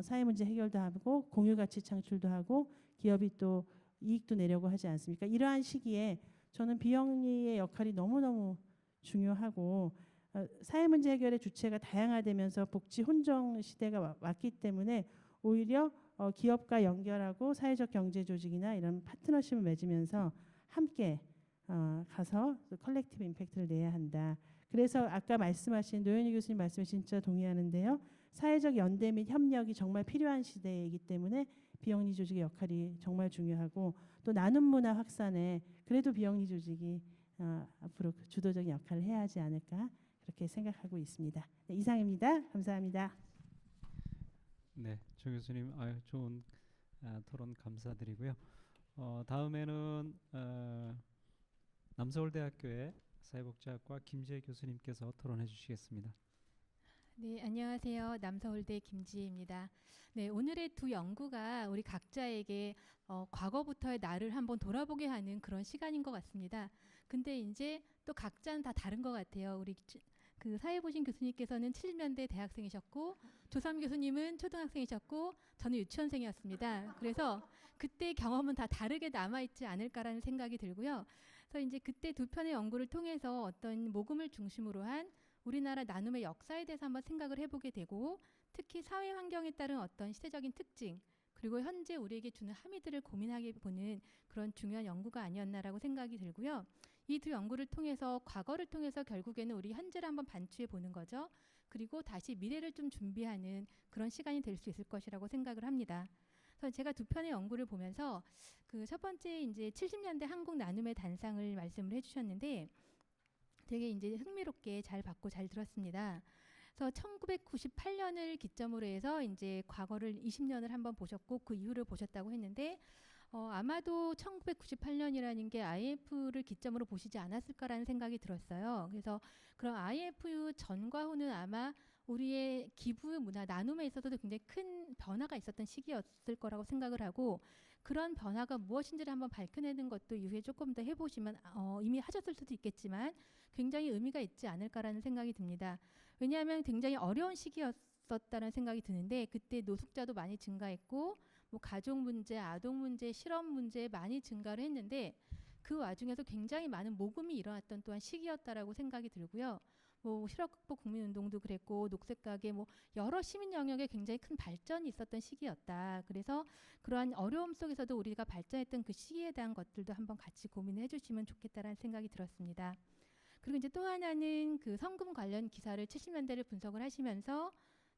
사회 문제 해결도 하고 공유 가치 창출도 하고 기업이 또 이익도 내려고 하지 않습니까? 이러한 시기에 저는 비영리의 역할이 너무너무 중요하고 사회 문제 해결의 주체가 다양화되면서 복지 혼종 시대가 왔기 때문에 오히려 기업과 연결하고 사회적 경제 조직이나 이런 파트너십을 맺으면서 함께 가서 컬렉티브 임팩트를 내야 한다. 그래서 아까 말씀하신 노현희 교수님 말씀에 진짜 동의하는데요. 사회적 연대 및 협력이 정말 필요한 시대이기 때문에 비영리 조직의 역할이 정말 중요하고 또 나눔 문화 확산에 그래도 비영리 조직이 앞으로 주도적인 역할을 해야 하지 않을까 그렇게 생각하고 있습니다. 네, 이상입니다. 감사합니다. 네, 조 교수님 좋은 토론 감사드리고요. 다음에는 남서울대학교의 사회복지학과 김재 교수님께서 토론해 주시겠습니다. 네, 안녕하세요. 남서울대 김지혜입니다. 네, 오늘의 두 연구가 우리 각자에게 과거부터의 나를 한번 돌아보게 하는 그런 시간인 것 같습니다. 근데 이제 또 각자는 다 다른 것 같아요. 우리 그 사회보신 교수님께서는 70년대 대학생이셨고 조삼 교수님은 초등학생이셨고 저는 유치원생이었습니다. 그래서 그때 경험은 다 다르게 남아있지 않을까라는 생각이 들고요. 그래서 이제 그때 두 편의 연구를 통해서 어떤 모금을 중심으로 한 우리나라 나눔의 역사에 대해서 한번 생각을 해보게 되고 특히 사회 환경에 따른 어떤 시대적인 특징 그리고 현재 우리에게 주는 함의들을 고민하게 보는 그런 중요한 연구가 아니었나라고 생각이 들고요. 이 두 연구를 통해서 과거를 통해서 결국에는 우리 현재를 한번 반추해 보는 거죠. 그리고 다시 미래를 좀 준비하는 그런 시간이 될 수 있을 것이라고 생각을 합니다. 그래서 제가 두 편의 연구를 보면서 그 첫 번째 이제 70년대 한국 나눔의 단상을 말씀을 해주셨는데 되게 이제 흥미롭게 잘 받고 잘 들었습니다. 그래서 1998년을 기점으로 해서 이제 과거를 20년을 한번 보셨고 그 이후를 보셨다고 했는데 아마도 1998년이라는 게 IMF를 기점으로 보시지 않았을까라는 생각이 들었어요. 그래서 그런 IMF 전과 후는 아마 우리의 기부 문화, 나눔에 있어서도 굉장히 큰 변화가 있었던 시기였을 거라고 생각을 하고 그런 변화가 무엇인지를 한번 밝혀내는 것도 이후에 조금 더 해보시면 이미 하셨을 수도 있겠지만 굉장히 의미가 있지 않을까라는 생각이 듭니다. 왜냐하면 굉장히 어려운 시기였었다는 생각이 드는데 그때 노숙자도 많이 증가했고 뭐 가족 문제, 아동 문제, 실업 문제 많이 증가를 했는데 그 와중에서 굉장히 많은 모금이 일어났던 또한 시기였다라고 생각이 들고요. 뭐 실업 극복 국민운동도 그랬고 녹색가게 뭐 여러 시민 영역에 굉장히 큰 발전이 있었던 시기였다. 그래서 그러한 어려움 속에서도 우리가 발전했던 그 시기에 대한 것들도 한번 같이 고민해 주시면 좋겠다라는 생각이 들었습니다. 그리고 이제 또 하나는 그 성금 관련 기사를 70년대를 분석을 하시면서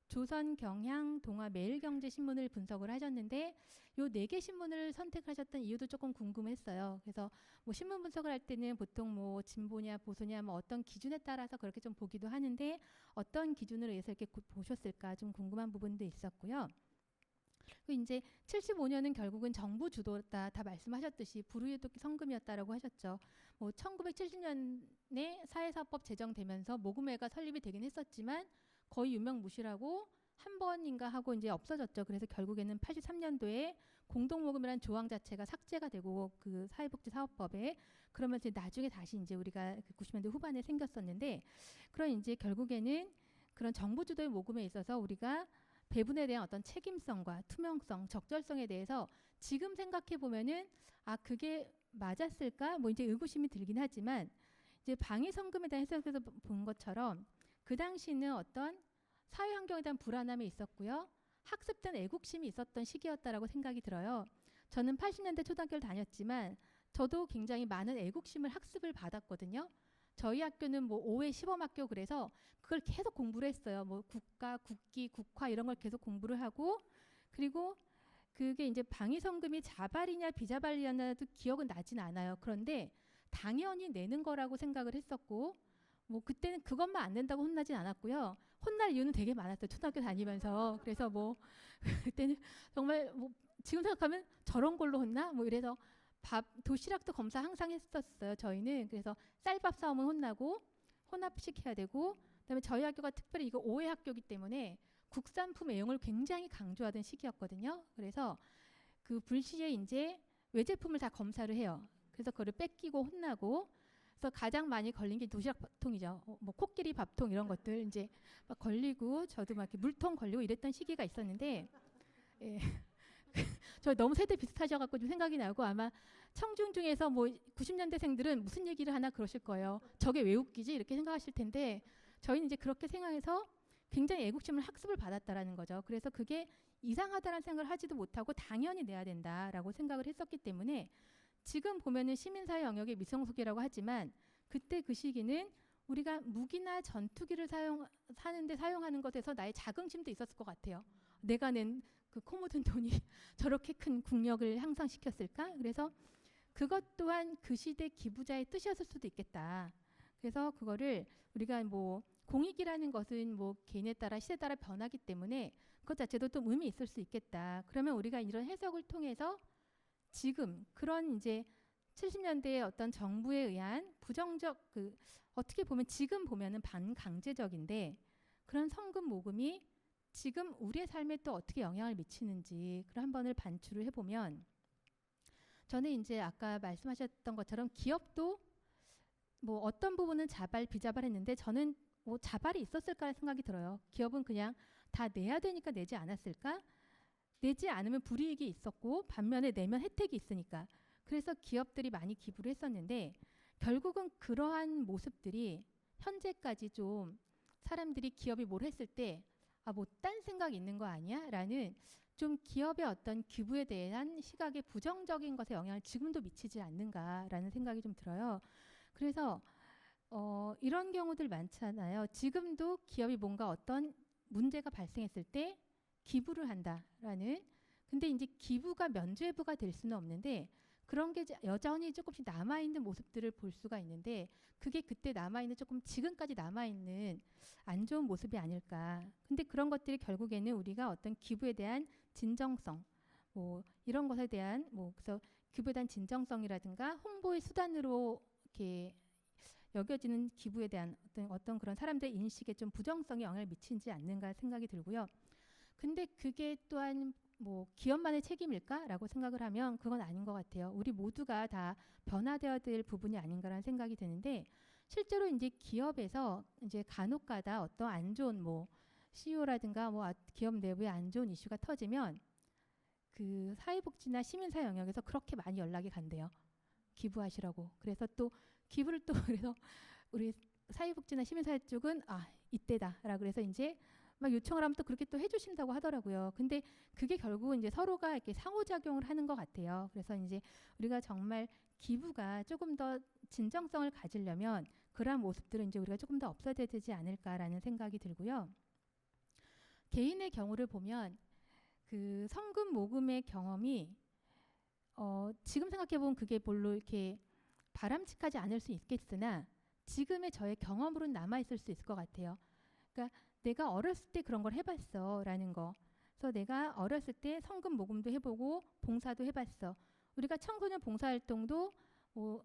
조선, 경향, 동아, 매일경제신문을 분석을 하셨는데 요 4개 신문을 선택하셨던 이유도 조금 궁금했어요. 그래서 뭐 신문 분석을 할 때는 보통 뭐 진보냐 보수냐 뭐 어떤 기준에 따라서 그렇게 좀 보기도 하는데 어떤 기준으로 해서 이렇게 보셨을까 좀 궁금한 부분도 있었고요. 그리고 이제 75년은 결국은 정부 주도다 다 말씀하셨듯이 불우이웃돕기 성금이었다라고 하셨죠. 뭐 1970년에 사회사업법 제정되면서 모금회가 설립이 되긴 했었지만 거의 유명무실하고 한 번인가 하고 이제 없어졌죠. 그래서 결국에는 83년도에 공동모금이라는 조항 자체가 삭제가 되고 그 사회복지사업법에 그러면서 나중에 다시 이제 우리가 90년대 후반에 생겼었는데 그런 이제 결국에는 그런 정부 주도의 모금에 있어서 우리가 배분에 대한 어떤 책임성과 투명성, 적절성에 대해서 지금 생각해 보면은 아 그게 맞았을까? 뭐 이제 의구심이 들긴 하지만 이제 방위성금에 대한 해석에서 본 것처럼 그 당시는 어떤 사회 환경에 대한 불안함이 있었고요. 학습된 애국심이 있었던 시기였다라고 생각이 들어요. 저는 80년대 초등학교를 다녔지만 저도 굉장히 많은 애국심을 학습을 받았거든요. 저희 학교는 뭐 5회 시범학교 그래서 그걸 계속 공부를 했어요. 뭐 국가, 국기, 국화 이런 걸 계속 공부를 하고 그리고 그게 이제 방위성금이 자발이냐 비자발이냐도 기억은 나진 않아요. 그런데 당연히 내는 거라고 생각을 했었고 뭐 그때는 그것만 안 낸다고 혼나진 않았고요. 혼날 이유는 되게 많았어요. 초등학교 다니면서. 그래서 뭐 그때는 정말 뭐 지금 생각하면 저런 걸로 혼나? 뭐 이래서 도시락도 검사 항상 했었어요. 저희는. 그래서 쌀밥 사오면 혼나고 혼합식 해야 되고 그다음에 저희 학교가 특별히 이거 5회 학교이기 때문에 국산품 애용을 굉장히 강조하던 시기였거든요. 그래서 그 불시에 이제 외제품을 다 검사를 해요. 그래서 그거를 뺏기고 혼나고 그래서 가장 많이 걸린 게 도시락 밥통이죠. 뭐 코끼리 밥통 이런 것들 이제 막 걸리고 저도 막 이렇게 물통 걸리고 이랬던 시기가 있었는데 예. 저 너무 세대 비슷하셔갖고 좀 생각이 나고 아마 청중 중에서 뭐 90년대생들은 무슨 얘기를 하나 그러실 거예요. 저게 왜 웃기지 이렇게 생각하실 텐데 저희는 이제 그렇게 생각해서 굉장히 애국심을 학습을 받았다라는 거죠. 그래서 그게 이상하다라는 생각을 하지도 못하고 당연히 내야 된다라고 생각을 했었기 때문에 지금 보면은 시민사회 영역의 미성숙이라고 하지만 그때 그 시기는 우리가 무기나 전투기를 사는데 사용하는 것에서 나의 자긍심도 있었을 것 같아요. 내가 낸 그 코 묻은 돈이 저렇게 큰 국력을 향상시켰을까? 그래서 그것 또한 그 시대 기부자의 뜻이었을 수도 있겠다. 그래서 그거를 우리가 뭐 공익이라는 것은 뭐 개인에 따라 시대에 따라 변하기 때문에 그것 자체도 또 의미 있을 수 있겠다. 그러면 우리가 이런 해석을 통해서 지금 그런 이제 70년대의 어떤 정부에 의한 부정적 그 어떻게 보면 지금 보면은 반강제적인데 그런 성금 모금이 지금 우리의 삶에 또 어떻게 영향을 미치는지 그걸 한 번을 반추를 해보면 저는 이제 아까 말씀하셨던 것처럼 기업도 뭐 어떤 부분은 자발 비자발했는데 저는 뭐 자발이 있었을까 생각이 들어요. 기업은 그냥 다 내야 되니까 내지 않았을까? 내지 않으면 불이익이 있었고 반면에 내면 혜택이 있으니까. 그래서 기업들이 많이 기부를 했었는데 결국은 그러한 모습들이 현재까지 좀 사람들이 기업이 뭘 했을 때 뭐 딴 생각이 있는 거 아니야? 라는 좀 기업의 어떤 기부에 대한 시각의 부정적인 것에 영향을 지금도 미치지 않는가라는 생각이 좀 들어요. 그래서 이런 경우들 많잖아요. 지금도 기업이 뭔가 어떤 문제가 발생했을 때 기부를 한다라는. 근데 이제 기부가 면죄부가 될 수는 없는데 그런 게 여전히 조금씩 남아있는 모습들을 볼 수가 있는데 그게 그때 남아있는 조금 지금까지 남아있는 안 좋은 모습이 아닐까. 근데 그런 것들이 결국에는 우리가 어떤 기부에 대한 진정성 뭐 이런 것에 대한 뭐 그래서 기부에 대한 진정성이라든가 홍보의 수단으로 이렇게 여겨지는 기부에 대한 어떤 그런 사람들의 인식에 좀 부정성이 영향을 미치지 않는가 생각이 들고요. 근데 그게 또한 뭐 기업만의 책임일까라고 생각을 하면 그건 아닌 것 같아요. 우리 모두가 다 변화되어야 될 부분이 아닌가라는 생각이 드는데 실제로 이제 기업에서 이제 간혹가다 어떤 안 좋은 뭐 CEO라든가 뭐 기업 내부에 안 좋은 이슈가 터지면 그 사회복지나 시민사회 영역에서 그렇게 많이 연락이 간대요. 기부하시라고. 그래서 또 기부를 또 그래서 우리 사회복지나 시민사회 쪽은 이때다라고 그래서 이제 막 요청을 하면 또 그렇게 또 해주신다고 하더라고요. 근데 그게 결국은 이제 서로가 이렇게 상호작용을 하는 것 같아요. 그래서 이제 우리가 정말 기부가 조금 더 진정성을 가지려면 그러한 모습들은 이제 우리가 조금 더 없어야 되지 않을까라는 생각이 들고요. 개인의 경우를 보면 그 성금 모금의 경험이 지금 생각해 보면 그게 별로 이렇게 바람직하지 않을 수 있겠으나 지금의 저의 경험으로는 남아 있을 수 있을 것 같아요. 그러니까 내가 어렸을 때 그런 걸 해봤어라는 거. 그래서 내가 어렸을 때 성금 모금도 해보고 봉사도 해봤어. 우리가 청소년 봉사활동도 뭐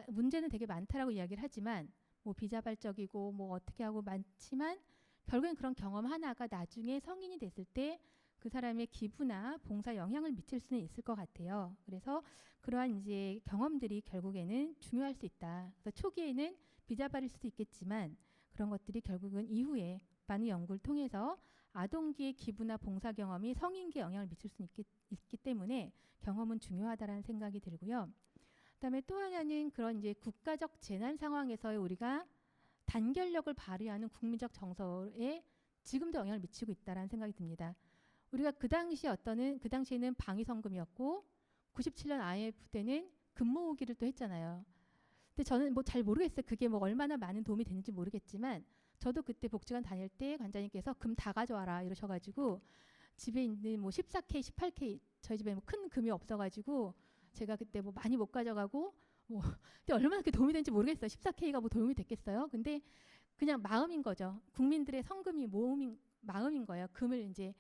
문제는 되게 많다라고 이야기를 하지만 뭐 비자발적이고 뭐 어떻게 하고 많지만 결국엔 그런 경험 하나가 나중에 성인이 됐을 때 그 사람의 기부나 봉사 영향을 미칠 수는 있을 것 같아요. 그래서 그러한 이제 경험들이 결국에는 중요할 수 있다. 그래서 초기에는 비자발일 수도 있겠지만 그런 것들이 결국은 이후에 많은 연구를 통해서 아동기의 기부나 봉사 경험이 성인기에 영향을 미칠 수 있기 때문에 경험은 중요하다라는 생각이 들고요. 그다음에 또 하나는 그런 이제 국가적 재난 상황에서의 우리가 단결력을 발휘하는 국민적 정서에 지금도 영향을 미치고 있다라는 생각이 듭니다. 우리가 그 당시에는 방위성금이었고 97년 IMF 때는 금모으기를 또 했잖아요. 근데 저는 뭐 잘 모르겠어요. 그게 뭐 얼마나 많은 도움이 되는지 모르겠지만 저도 그때 복지관 다닐 때 관장님께서 금 다 가져와라 이러셔가지고 집에 있는 뭐 14K, 18K 저희 집에 뭐 큰 금이 없어가지고 제가 그때 뭐 많이 못 가져가고 뭐 근데 얼마나 그게 도움이 되는지 모르겠어요. 14K가 뭐 도움이 됐겠어요. 근데 그냥 마음인 거죠. 국민들의 성금이 마음인 거예요. 금을 이제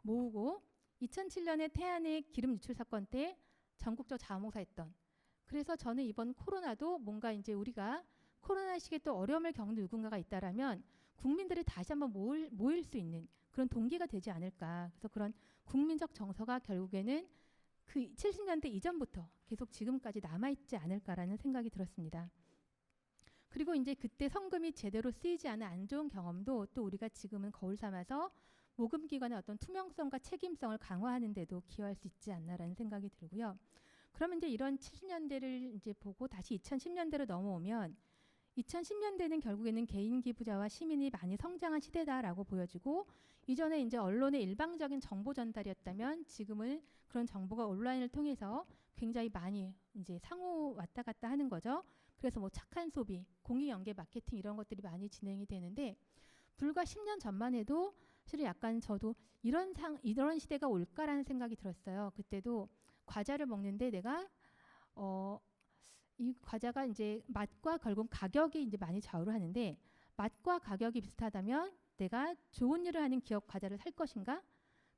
모으고 2007년에 태안의 기름 유출 사건 때 전국적 자원봉사했던. 그래서 저는 이번 코로나도 뭔가 이제 우리가 코로나 시기에 또 어려움을 겪는 누군가가 있다라면 국민들이 다시 한번 모일 수 있는 그런 동기가 되지 않을까. 그래서 그런 국민적 정서가 결국에는 그 70년대 이전부터 계속 지금까지 남아있지 않을까라는 생각이 들었습니다. 그리고 이제 그때 성금이 제대로 쓰이지 않은 안 좋은 경험도 또 우리가 지금은 거울 삼아서 모금기관의 어떤 투명성과 책임성을 강화하는 데도 기여할 수 있지 않나라는 생각이 들고요. 그러면 이제 이런 70년대를 이제 보고 다시 2010년대로 넘어오면 2010년대는 결국에는 개인 기부자와 시민이 많이 성장한 시대다라고 보여지고 이전에 이제 언론의 일방적인 정보 전달이었다면 지금은 그런 정보가 온라인을 통해서 굉장히 많이 이제 상호 왔다 갔다 하는 거죠. 그래서 뭐 착한 소비, 공익 연계 마케팅 이런 것들이 많이 진행이 되는데 불과 10년 전만 해도 사실 약간 저도 이런 시대가 올까라는 생각이 들었어요. 그때도 과자를 먹는데 내가 이 과자가 이제 맛과 결국 가격이 이제 많이 좌우를 하는데 맛과 가격이 비슷하다면 내가 좋은 일을 하는 기업 과자를 살 것인가?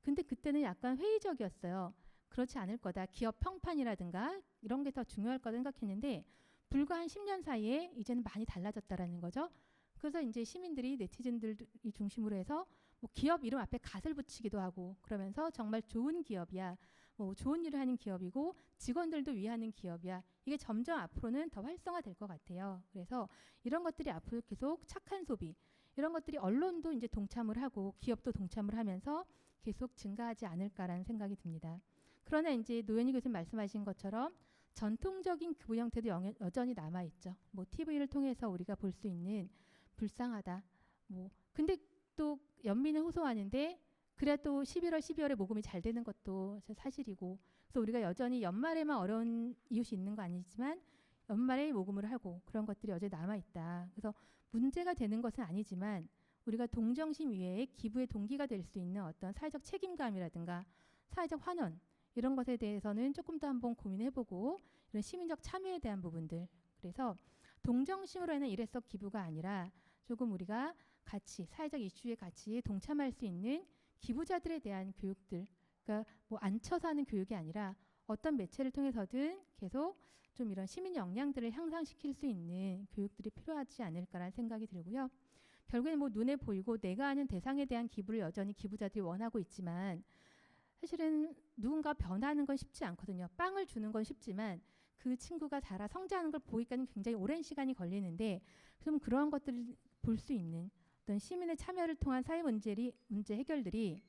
근데 그때는 약간 회의적이었어요. 그렇지 않을 거다. 기업 평판이라든가 이런 게 더 중요할 거다 생각했는데 불과 한 10년 사이에 이제는 많이 달라졌다라는 거죠. 그래서 이제 시민들이 네티즌들이 중심으로 해서 뭐 기업 이름 앞에 갓을 붙이기도 하고 그러면서 정말 좋은 기업이야. 뭐 좋은 일을 하는 기업이고 직원들도 위하는 기업이야. 이게 점점 앞으로는 더 활성화될 것 같아요. 그래서 이런 것들이 앞으로 계속 착한 소비 이런 것들이 언론도 이제 동참을 하고 기업도 동참을 하면서 계속 증가하지 않을까라는 생각이 듭니다. 그러나 이제 노현희 교수님 말씀하신 것처럼 전통적인 그 형태도 여전히 남아 있죠. 뭐 TV를 통해서 우리가 볼 수 있는 불쌍하다. 뭐 근데 또 연민은 호소하는데 그래야 또 11월, 12월에 모금이 잘 되는 것도 사실이고 그래서 우리가 여전히 연말에만 어려운 이웃이 있는 거 아니지만 연말에 모금을 하고 그런 것들이 여전히 남아있다. 그래서 문제가 되는 것은 아니지만 우리가 동정심 이외에 기부의 동기가 될 수 있는 어떤 사회적 책임감이라든가 사회적 환원 이런 것에 대해서는 조금 더 한번 고민해보고 이런 시민적 참여에 대한 부분들 그래서 동정심으로 하는 일회성 기부가 아니라 조금 우리가 같이 사회적 이슈에 같이 동참할 수 있는 기부자들에 대한 교육들 그러니까 뭐 앉혀서 하는 교육이 아니라 어떤 매체를 통해서든 계속 좀 이런 시민 역량들을 향상시킬 수 있는 교육들이 필요하지 않을까라는 생각이 들고요. 결국엔 뭐 눈에 보이고 내가 아는 대상에 대한 기부를 여전히 기부자들이 원하고 있지만 사실은 누군가 변하는 건 쉽지 않거든요. 빵을 주는 건 쉽지만 그 친구가 자라 성장하는 걸 보기까지는 굉장히 오랜 시간이 걸리는데 좀 그런 것들을 볼 수 있는 어떤 시민의 참여를 통한 사회 문제 해결들이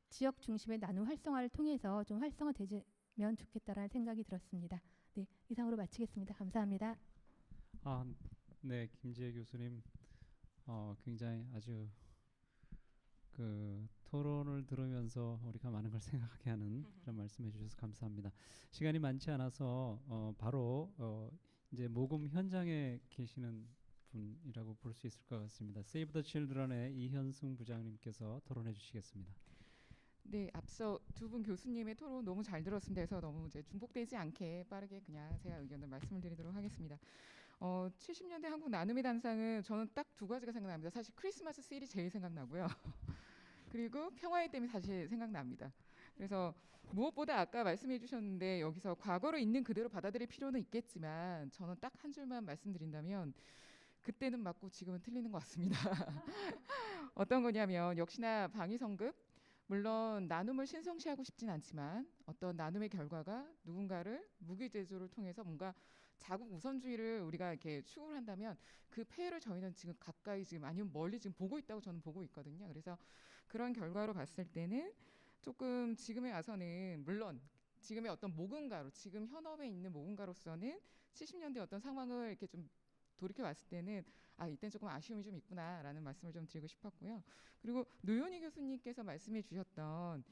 지역 중심의 나눔 활성화를 통해서 좀 활성화되면 좋겠다라는 생각이 들었습니다. 네, 이상으로 마치겠습니다. 감사합니다. 네, 김지혜 교수님 굉장히 아주 그 토론을 들으면서 우리가 많은 걸 생각하게 하는 그런 말씀해 주셔서 감사합니다. 시간이 많지 않아서 바로 이제 모금 현장에 계시는 분이라고 볼 수 있을 것 같습니다. 세이브 더 칠드런의 이현승 부장님께서 토론해 주시겠습니다. 네, 앞서 두 분 교수님의 토론 너무 잘 들었습니다. 해서 너무 이제 중복되지 않게 빠르게 그냥 제가 의견을 말씀을 드리도록 하겠습니다. 70년대 한국 나눔의 단상은 저는 딱 두 가지가 생각납니다. 사실 크리스마스 세일이 제일 생각나고요. 그리고 평화의 댐이 사실 생각납니다. 그래서 무엇보다 아까 말씀해 주셨는데 여기서 과거로 있는 그대로 받아들일 필요는 있겠지만 저는 딱 한 줄만 말씀드린다면 그때는 맞고 지금은 틀리는 것 같습니다. 어떤 거냐면 역시나 방위성급 물론 나눔을 신성시하고 싶진 않지만 어떤 나눔의 결과가 누군가를 무기 제조를 통해서 뭔가 자국 우선주의를 우리가 이렇게 추구를 한다면 그 폐해를 저희는 지금 가까이 지금 아니면 멀리 지금 보고 있다고 저는 보고 있거든요. 그래서 그런 결과로 봤을 때는 조금 지금에 와서는 물론 지금의 어떤 모금가로 지금 현업에 있는 모금가로서는 70년대 어떤 상황을 이렇게 좀 돌이켜 봤을 때는 이때는 조금 아쉬움이 좀 있구나라는 말씀을 좀 드리고 싶었고요. 그리고 노현희 교수님께서 말씀해 주셨던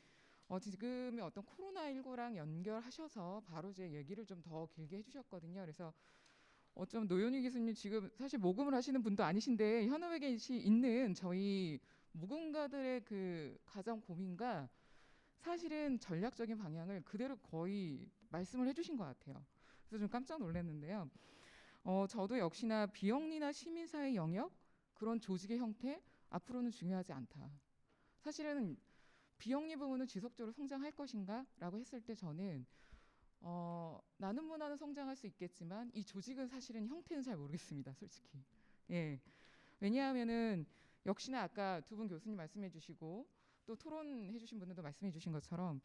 지금의 어떤 코로나19랑 연결하셔서 바로 제 얘기를 좀 더 길게 해주셨거든요. 그래서 어쩜 노현희 교수님 지금 사실 모금을 하시는 분도 아니신데 현업에 있는 저희 모금가들의 그 가장 고민과 사실은 전략적인 방향을 그대로 거의 말씀을 해주신 것 같아요. 그래서 좀 깜짝 놀랐는데요. 저도 역시나 비영리나 시민사회 영역 그런 조직의 형태 앞으로는 중요하지 않다. 사실은 비영리 부분은 지속적으로 성장할 것인가? 라고 했을 때 저는 나눔 문화는 성장할 수 있겠지만 이 조직은 사실은 형태는 잘 모르겠습니다. 솔직히. 예. 왜냐하면은 역시나 아까 두 분 교수님 말씀해 주시고 또 토론해 주신 분들도 말씀해 주신 것처럼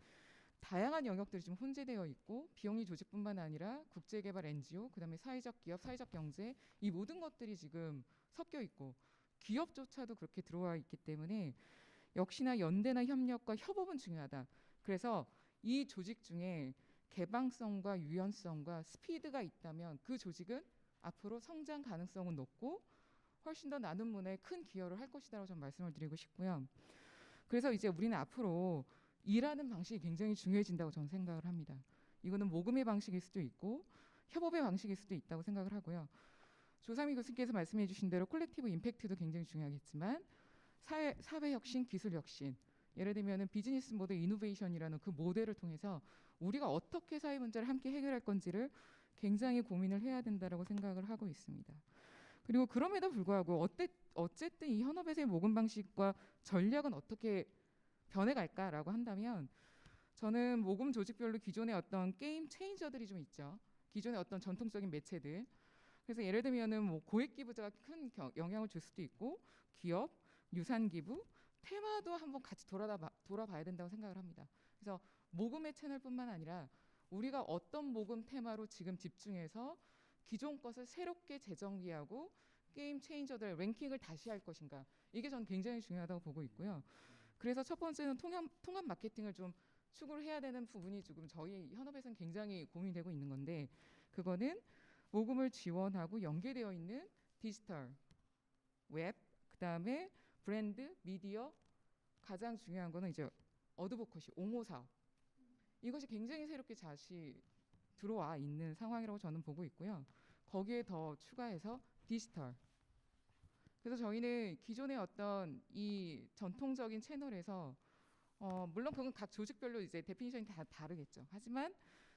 다양한 영역들이 좀 혼재되어 있고 비영리 조직뿐만 아니라 국제개발 NGO, 그다음에 사회적 기업, 사회적 경제 이 모든 것들이 지금 섞여 있고 기업조차도 그렇게 들어와 있기 때문에 역시나 연대나 협력과 협업은 중요하다. 그래서 이 조직 중에 개방성과 유연성과 스피드가 있다면 그 조직은 앞으로 성장 가능성은 높고 훨씬 더 나눔 문화에 큰 기여를 할 것이라고 좀 말씀을 드리고 싶고요. 그래서 이제 우리는 앞으로 일하는 방식이 굉장히 중요해진다고 저는 생각을 합니다. 이거는 모금의 방식일 수도 있고 협업의 방식일 수도 있다고 생각을 하고요. 조상미 교수님께서 말씀해 주신 대로 콜렉티브 임팩트도 굉장히 중요하겠지만 사회 혁신, 기술 혁신 예를 들면 비즈니스 모델 이노베이션이라는 그 모델을 통해서 우리가 어떻게 사회 문제를 함께 해결할 건지를 굉장히 고민을 해야 된다고 생각을 하고 있습니다. 그리고 그럼에도 불구하고 어쨌든 이 현업에서의 모금 방식과 전략은 어떻게 변해갈까라고 한다면 저는 모금 조직별로 기존의 어떤 게임 체인저들이 좀 있죠. 기존의 어떤 전통적인 매체들 그래서 예를 들면은 뭐 고액 기부자가 큰 영향을 줄 수도 있고 기업, 유산 기부, 테마도 한번 같이 돌아봐야 된다고 생각을 합니다. 그래서 모금의 채널뿐만 아니라 우리가 어떤 모금 테마로 지금 집중해서 기존 것을 새롭게 재정비하고 게임 체인저들 랭킹을 다시 할 것인가, 이게 저는 굉장히 중요하다고 보고 있고요. 그래서 첫 번째는 통합 마케팅을 좀 추구를 해야 되는 부분이 지금 저희 현업에서는 굉장히 고민되고 있는 건데, 그거는 모금을 지원하고 연계되어 있는 디지털, 웹, 그다음에 브랜드, 미디어, 가장 중요한 거는 이제 어드보커시, 옹호 사업. 이것이 굉장히 새롭게 다시 들어와 있는 상황이라고 저는 보고 있고요. 거기에 더 추가해서 디지털. 그래서 저희는 기존의 어떤 이 전통적인 채널에서 물론 그건 각 조직별로 이제 데피니션이 다 다르겠죠. 하지만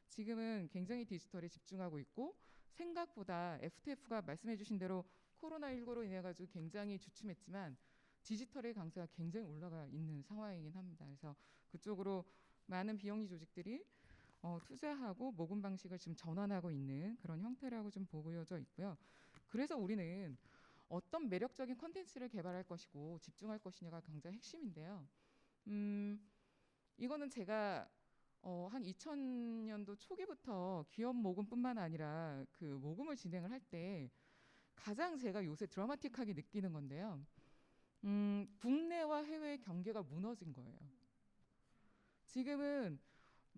지금은 굉장히 디지털에 집중하고 있고, 생각보다 FTF가 말씀해주신 대로 코로나19로 인해 가지고 굉장히 주춤했지만 디지털의 강세가 굉장히 올라가 있는 상황이긴 합니다. 그래서 그쪽으로 많은 비영리 조직들이 투자하고 모금 방식을 지금 전환하고 있는 그런 형태라고 좀 보여져 있고요. 그래서 우리는 어떤 매력적인 콘텐츠를 개발할 것이고 집중할 것이냐가 굉장히 핵심인데요. 이거는 제가 한 2000년도 초기부터 기업 모금뿐만 아니라 그 모금을 진행을 할 때 가장 제가 요새 드라마틱하게 느끼는 건데요. 국내와 해외의 경계가 무너진 거예요. 지금은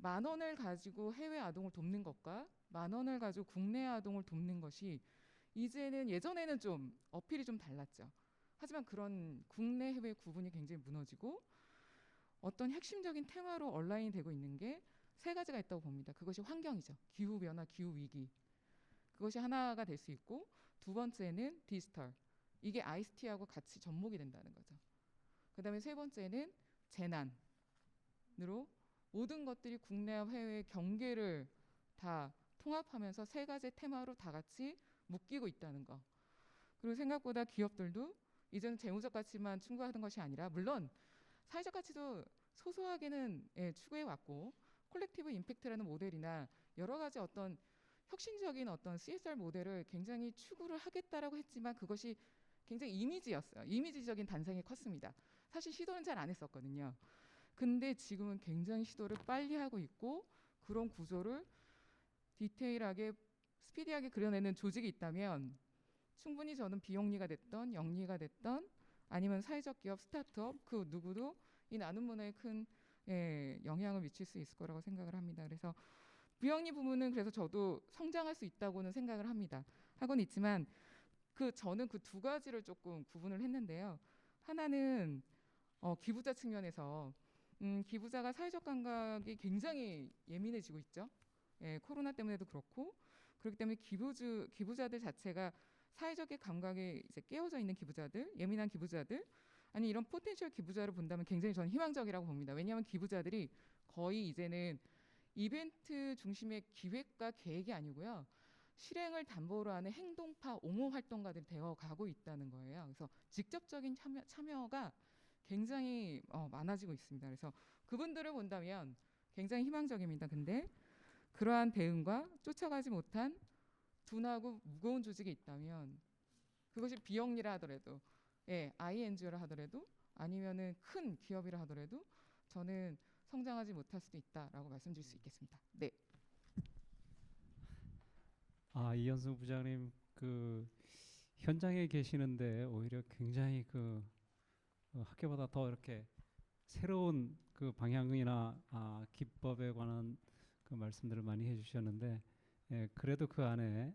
10,000원을 가지고 해외 아동을 돕는 것과 10,000원을 가지고 국내 아동을 돕는 것이 이제는, 예전에는 좀 어필이 좀 달랐죠. 하지만 그런 국내 해외 구분이 굉장히 무너지고 어떤 핵심적인 테마로 온라인이 되고 있는 게 세 가지가 있다고 봅니다. 그것이 환경이죠. 기후변화, 기후위기. 그것이 하나가 될 수 있고, 두 번째는 디지털. 이게 ICT하고 같이 접목이 된다는 거죠. 그 다음에 세 번째는 재난으로 모든 것들이 국내와 해외의 경계를 다 통합하면서 세 가지 테마로 다 같이 묶이고 있다는 거. 그리고 생각보다 기업들도 이제는 재무적 가치만 추구하는 것이 아니라, 물론 사회적 가치도 소소하게는 추구해 왔고, 콜렉티브 임팩트라는 모델이나 여러 가지 어떤 혁신적인 어떤 CSR 모델을 굉장히 추구를 하겠다라고 했지만 그것이 굉장히 이미지였어요. 이미지적인 단상이 컸습니다. 사실 시도는 잘 안 했었거든요. 근데 지금은 굉장히 시도를 빨리 하고 있고, 그런 구조를 디테일하게 스피디하게 그려내는 조직이 있다면 충분히 저는 비영리가 됐던 영리가 됐던 아니면 사회적 기업, 스타트업, 그 누구도 이 나눔 문화에 큰 영향을 미칠 수 있을 거라고 생각을 합니다. 그래서 비영리 부분은 그래서 저도 성장할 수 있다고는 생각을 합니다. 하고는 있지만 저는 그 두 가지를 조금 구분을 했는데요. 하나는 기부자 측면에서 기부자가 사회적 감각이 굉장히 예민해지고 있죠. 코로나 때문에도 그렇고, 그렇기 때문에 기부자들 자체가 사회적 감각에 이제 깨어져 있는 기부자들, 예민한 기부자들, 아니 이런 포텐셜 기부자를 본다면 굉장히 저는 희망적이라고 봅니다. 왜냐하면 기부자들이 거의 이제는 이벤트 중심의 기획과 계획이 아니고요, 실행을 담보로 하는 행동파 옹호 활동가들이 되어가고 있다는 거예요. 그래서 직접적인 참여가 굉장히 많아지고 있습니다. 그래서 그분들을 본다면 굉장히 희망적입니다. 근데 그러한 대응과 쫓아가지 못한 둔하고 무거운 조직이 있다면, 그것이 비영리라 하더라도, INGO라 하더라도, 아니면은 큰 기업이라 하더라도 저는 성장하지 못할 수도 있다라고 말씀드릴 수 있겠습니다. 네. 이현승 부장님 그 현장에 계시는데 오히려 굉장히 학교보다 더 이렇게 새로운 그 방향이나 기법에 관한 그 말씀들을 많이 해주셨는데, 그래도 그 안에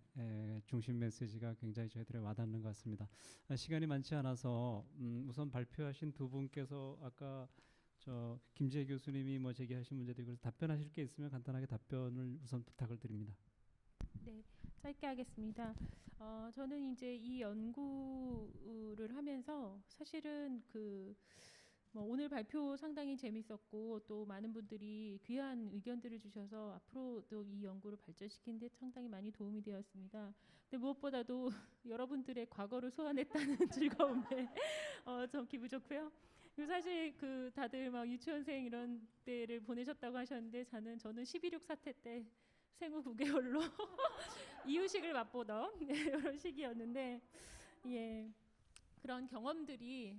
중심 메시지가 굉장히 저희들에 와닿는 것 같습니다. 시간이 많지 않아서 우선 발표하신 두 분께서 아까 김지혜 교수님이 제기하신 문제도 그래서 답변하실 게 있으면 간단하게 답변을 우선 부탁을 드립니다. 네, 짧게 하겠습니다. 저는 이제 이 연구를 하면서 사실은 오늘 발표 상당히 재밌었고 또 많은 분들이 귀한 의견들을 주셔서 앞으로도 이 연구를 발전시키는 데 상당히 많이 도움이 되었습니다. 근데 무엇보다도 여러분들의 과거를 소환했다는 즐거움에 좀 기분 좋고요. 그리고 사실 다들 막 유치원생 이런 때를 보내셨다고 하셨는데 저는 12.6 사태 때 생후 9개월로 이유식을 맛보던 이런 시기였는데 예. 그런 경험들이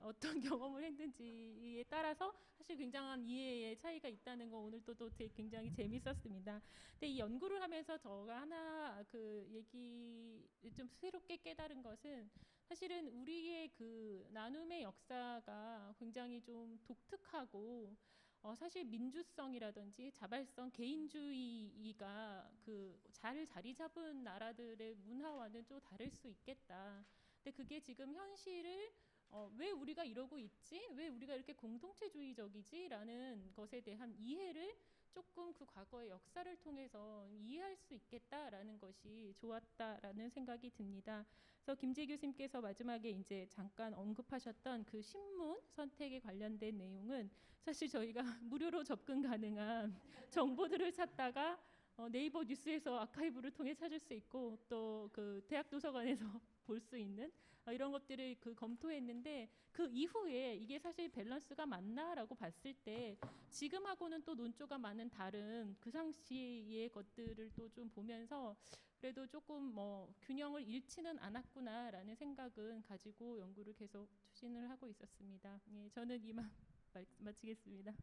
어떤 경험을 했는지에 따라서 사실 굉장한 이해의 차이가 있다는 거 오늘 또 굉장히 재밌었습니다. 근데 이 연구를 하면서 저가 하나 그 얘기 좀 새롭게 깨달은 것은 사실은 우리의 그 나눔의 역사가 굉장히 좀 독특하고 사실 민주성이라든지 자발성, 개인주의가 그 잘 자리 잡은 나라들의 문화와는 좀 다를 수 있겠다. 근데 그게 지금 현실을 왜 우리가 이러고 있지? 왜 우리가 이렇게 공동체주의적이지? 라는 것에 대한 이해를 조금 그 과거의 역사를 통해서 이해할 수 있겠다라는 것이 좋았다라는 생각이 듭니다. 그래서 김재 교수님께서 마지막에 이제 잠깐 언급하셨던 그 신문 선택에 관련된 내용은 사실 저희가 무료로 접근 가능한 정보들을 찾다가 네이버 뉴스에서 아카이브를 통해 찾을 수 있고 또 그 대학 도서관에서 볼 수 있는 이런 것들을 그 검토했는데 그 이후에 이게 사실 밸런스가 맞나라고 봤을 때 지금하고는 또 논조가 많은 다른 그 당시의 것들을 또 좀 보면서 그래도 조금 뭐 균형을 잃지는 않았구나라는 생각은 가지고 연구를 계속 추진을 하고 있었습니다. 예, 저는 이만 마치겠습니다.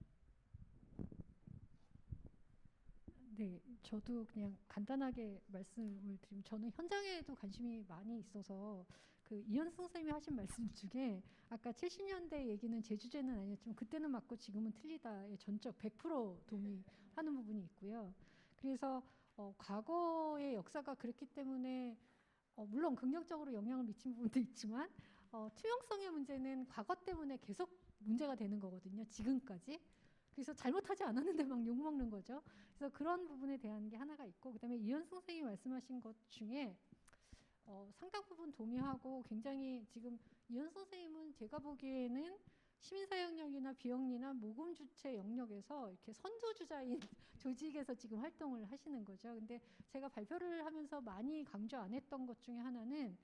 네, 저도 그냥 간단하게 말씀을 드리면 저는 현장에도 관심이 많이 있어서 그 이현승 선생님이 하신 말씀 중에 아까 70년대 얘기는 제 주제는 아니었지만 그때는 맞고 지금은 틀리다에 전적 100% 동의하는 부분이 있고요. 그래서 과거의 역사가 그렇기 때문에 물론 긍정적으로 영향을 미친 부분도 있지만 투명성의 문제는 과거 때문에 계속 문제가 되는 거거든요. 지금까지. 그래서 잘못하지 않았는데 막 욕먹는 거죠. 그래서 그런 부분에 대한 게 하나가 있고 그다음에 이현승 선생님이 말씀하신 것 중에 상당 부분 동의하고 굉장히 지금 이현승 선생님은 제가 보기에는 시민사회 영역이나 비영리나 모금 주체 영역에서 이렇게 선두주자인 조직에서 지금 활동을 하시는 거죠. 근데 제가 발표를 하면서 많이 강조 안 했던 것 중에 하나는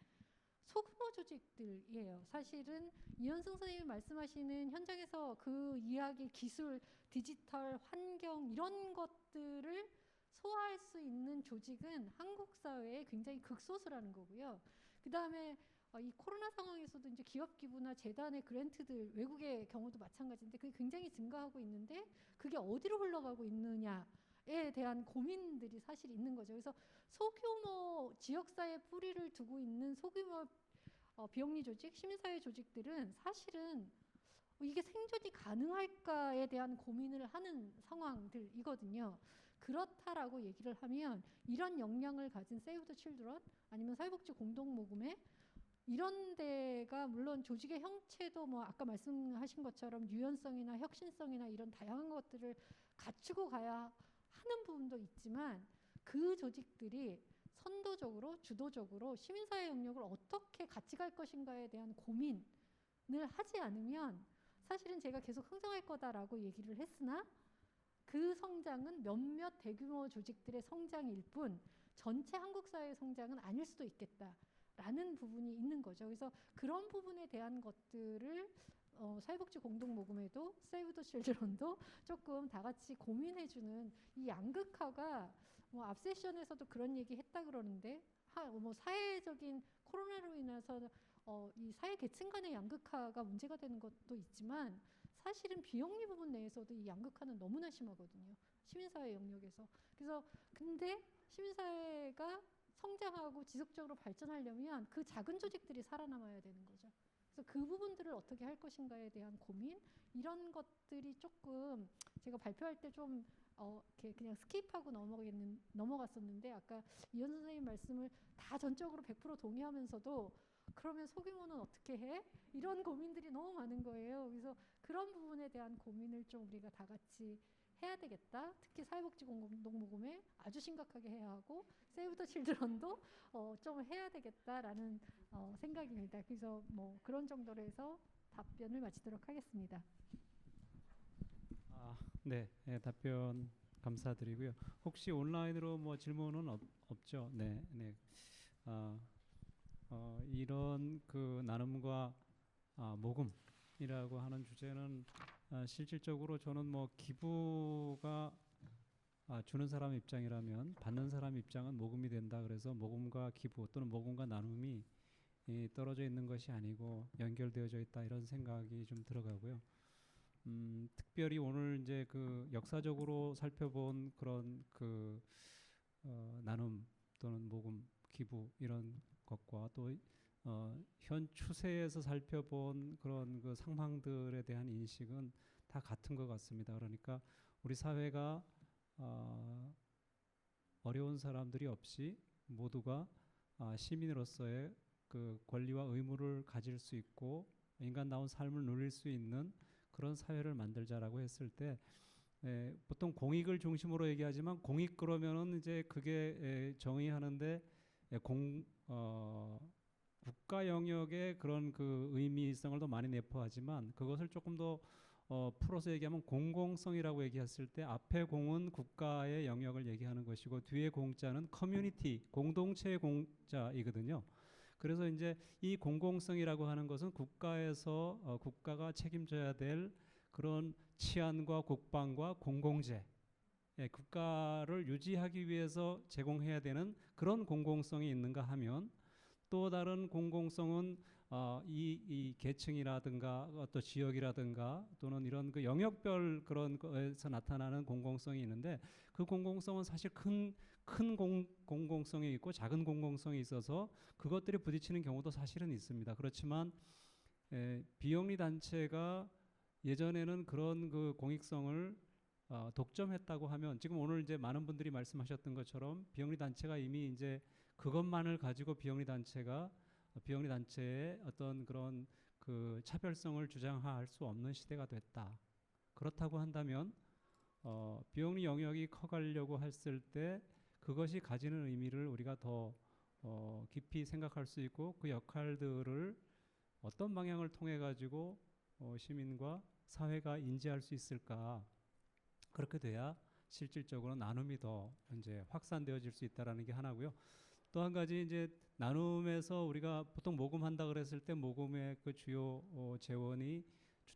소규모 조직들이에요. 사실은 이현승 선생님이 말씀하시는 현장에서 그 이야기, 기술, 디지털, 환경 이런 것들을 소화할 수 있는 조직은 한국 사회에 굉장히 극소수라는 거고요. 그 다음에 이 코로나 상황에서도 이제 기업 기부나 재단의 그랜트들 외국의 경우도 마찬가지인데 그게 굉장히 증가하고 있는데 그게 어디로 흘러가고 있느냐에 대한 고민들이 사실 있는 거죠. 그래서 소규모 지역사회에 뿌리를 두고 있는 소규모 비영리 조직, 시민사회 조직들은 사실은 이게 생존이 가능할까에 대한 고민을 하는 상황들이거든요. 그렇다라고 얘기를 하면 이런 역량을 가진 세이브 더 칠드런 아니면 사회복지 공동모금회 이런 데가 물론 조직의 형체도 뭐 아까 말씀하신 것처럼 유연성이나 혁신성이나 이런 다양한 것들을 갖추고 가야 하는 부분도 있지만 그 조직들이 선도적으로 주도적으로 시민사회 영역을 어떻게 같이 갈 것인가에 대한 고민을 하지 않으면 사실은 제가 계속 성장할 거다라고 얘기를 했으나 그 성장은 몇몇 대규모 조직들의 성장일 뿐 전체 한국 사회의 성장은 아닐 수도 있겠다라는 부분이 있는 거죠. 그래서 그런 부분에 대한 것들을 사회복지 공동모금회도 세이브 더 칠드런도 조금 다 같이 고민해주는 이 양극화가 뭐 앞 세션에서도 그런 얘기 했다 그러는데 뭐 사회적인 코로나로 인해서 이 사회 계층 간의 양극화가 문제가 되는 것도 있지만 사실은 비영리 부분 내에서도 이 양극화는 너무나 심하거든요. 시민사회 영역에서. 그래서 근데 시민사회가 성장하고 지속적으로 발전하려면 그 작은 조직들이 살아남아야 되는 거죠. 그래서 그 부분들을 어떻게 할 것인가에 대한 고민 이런 것들이 조금 제가 발표할 때 좀 이렇게 그냥 스킵하고 넘어갔었는데 아까 이현 선생님 말씀을 다 전적으로 100% 동의하면서도 그러면 소규모는 어떻게 해? 이런 고민들이 너무 많은 거예요. 그래서 그런 부분에 대한 고민을 좀 우리가 다 같이 해야 되겠다. 특히 사회복지 공동모금회 아주 심각하게 해야 하고 세이브 더 칠드런도 좀 해야 되겠다라는 생각입니다. 그래서 뭐 그런 정도로 해서 답변을 마치도록 하겠습니다. 네, 답변 감사드리고요. 혹시 온라인으로 뭐 질문은 없죠? 네, 네. 이런 그 나눔과 모금이라고 하는 주제는 실질적으로 저는 뭐 기부가 주는 사람 입장이라면 받는 사람 입장은 모금이 된다. 그래서 모금과 기부 또는 모금과 나눔이 떨어져 있는 것이 아니고 연결되어져 있다, 이런 생각이 좀 들어가고요. 특별히 오늘 이제 그 역사적으로 살펴본 그런 그 나눔 또는 모금, 기부 이런 것과 또 현 추세에서 살펴본 그런 그 상황들에 대한 인식은 다 같은 것 같습니다. 그러니까 우리 사회가 어려운 사람들이 없이 모두가 시민으로서의 그 권리와 의무를 가질 수 있고 인간다운 삶을 누릴 수 있는 그런 사회를 만들자라고 했을 때 보통 공익을 중심으로 얘기하지만 공익 그러면은 이제 그게 정의하는데 국가 영역의 그런 그 의미성을 더 많이 내포하지만 그것을 조금 더 풀어서 얘기하면 공공성이라고 얘기했을 때 앞에 공은 국가의 영역을 얘기하는 것이고 뒤에 공자는 커뮤니티, 공동체의 공자이거든요. 그래서 이제 이 공공성이라고 하는 것은 국가에서 국가가 책임져야 될 그런 치안과 국방과 공공재, 국가를 유지하기 위해서 제공해야 되는 그런 공공성이 있는가 하면, 또 다른 공공성은 이 계층이라든가 어떤 지역이라든가 또는 이런 그 영역별 그런 거에서 나타나는 공공성이 있는데, 그 공공성은 사실 큰 공공성이 있고 작은 공공성이 있어서 그것들이 부딪히는 경우도 사실은 있습니다. 그렇지만 비영리 단체가 예전에는 그런 그 공익성을 독점했다고 하면, 지금 오늘 이제 많은 분들이 말씀하셨던 것처럼 비영리 단체가 이미 이제 그것만을 가지고 비영리 단체의 어떤 그런 그 차별성을 주장할 수 없는 시대가 됐다. 그렇다고 한다면 비영리 영역이 커가려고 했을 때 그것이 가지는 의미를 우리가 더 깊이 생각할 수 있고, 그 역할들을 어떤 방향을 통해 가지고 시민과 사회가 인지할 수 있을까. 그렇게 돼야 실질적으로 나눔이 더 이제 확산되어질 수 있다라는 게 하나고요. 또 한 가지 이제 나눔에서 우리가 보통 모금한다 그랬을 때 모금의 그 주요 재원이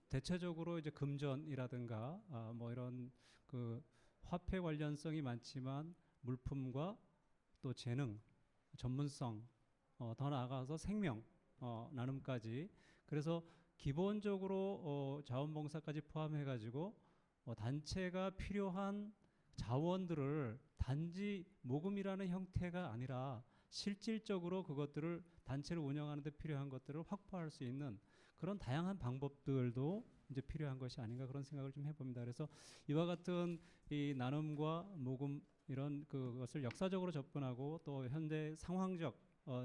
대체적으로 이제 금전이라든가 뭐 이런 그 화폐 관련성이 많지만 물품과 또 재능, 전문성, 더 나아가서 생명 나눔까지, 그래서 기본적으로 자원봉사까지 포함해가지고 단체가 필요한 자원들을 단지 모금이라는 형태가 아니라 실질적으로 그것들을 단체를 운영하는 데 필요한 것들을 확보할 수 있는 그런 다양한 방법들도 이제 필요한 것이 아닌가, 그런 생각을 좀 해봅니다. 그래서 이와 같은 이 나눔과 모금 이런 그것을 역사적으로 접근하고 또 현재 상황적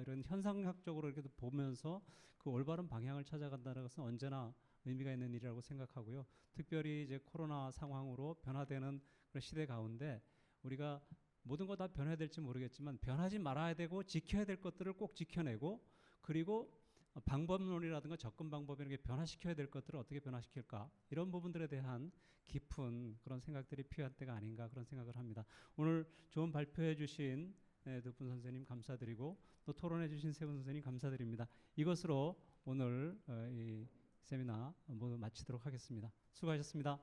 이런 현상학적으로 이렇게 보면서 그 올바른 방향을 찾아간다는 것은 언제나 의미가 있는 일이라고 생각하고요. 특별히 이제 코로나 상황으로 변화되는 그런 시대 가운데 우리가 모든 거 다 변해야 될지 모르겠지만 변하지 말아야 되고 지켜야 될 것들을 꼭 지켜내고, 그리고 방법론이라든가 접근 방법 이런 게 변화시켜야 될 것들을 어떻게 변화시킬까, 이런 부분들에 대한 깊은 그런 생각들이 필요한 때가 아닌가, 그런 생각을 합니다. 오늘 좋은 발표해 주신 두 분 선생님 감사드리고 또 토론해 주신 세 분 선생님 감사드립니다. 이것으로 오늘 이 세미나 모두 마치도록 하겠습니다. 수고하셨습니다.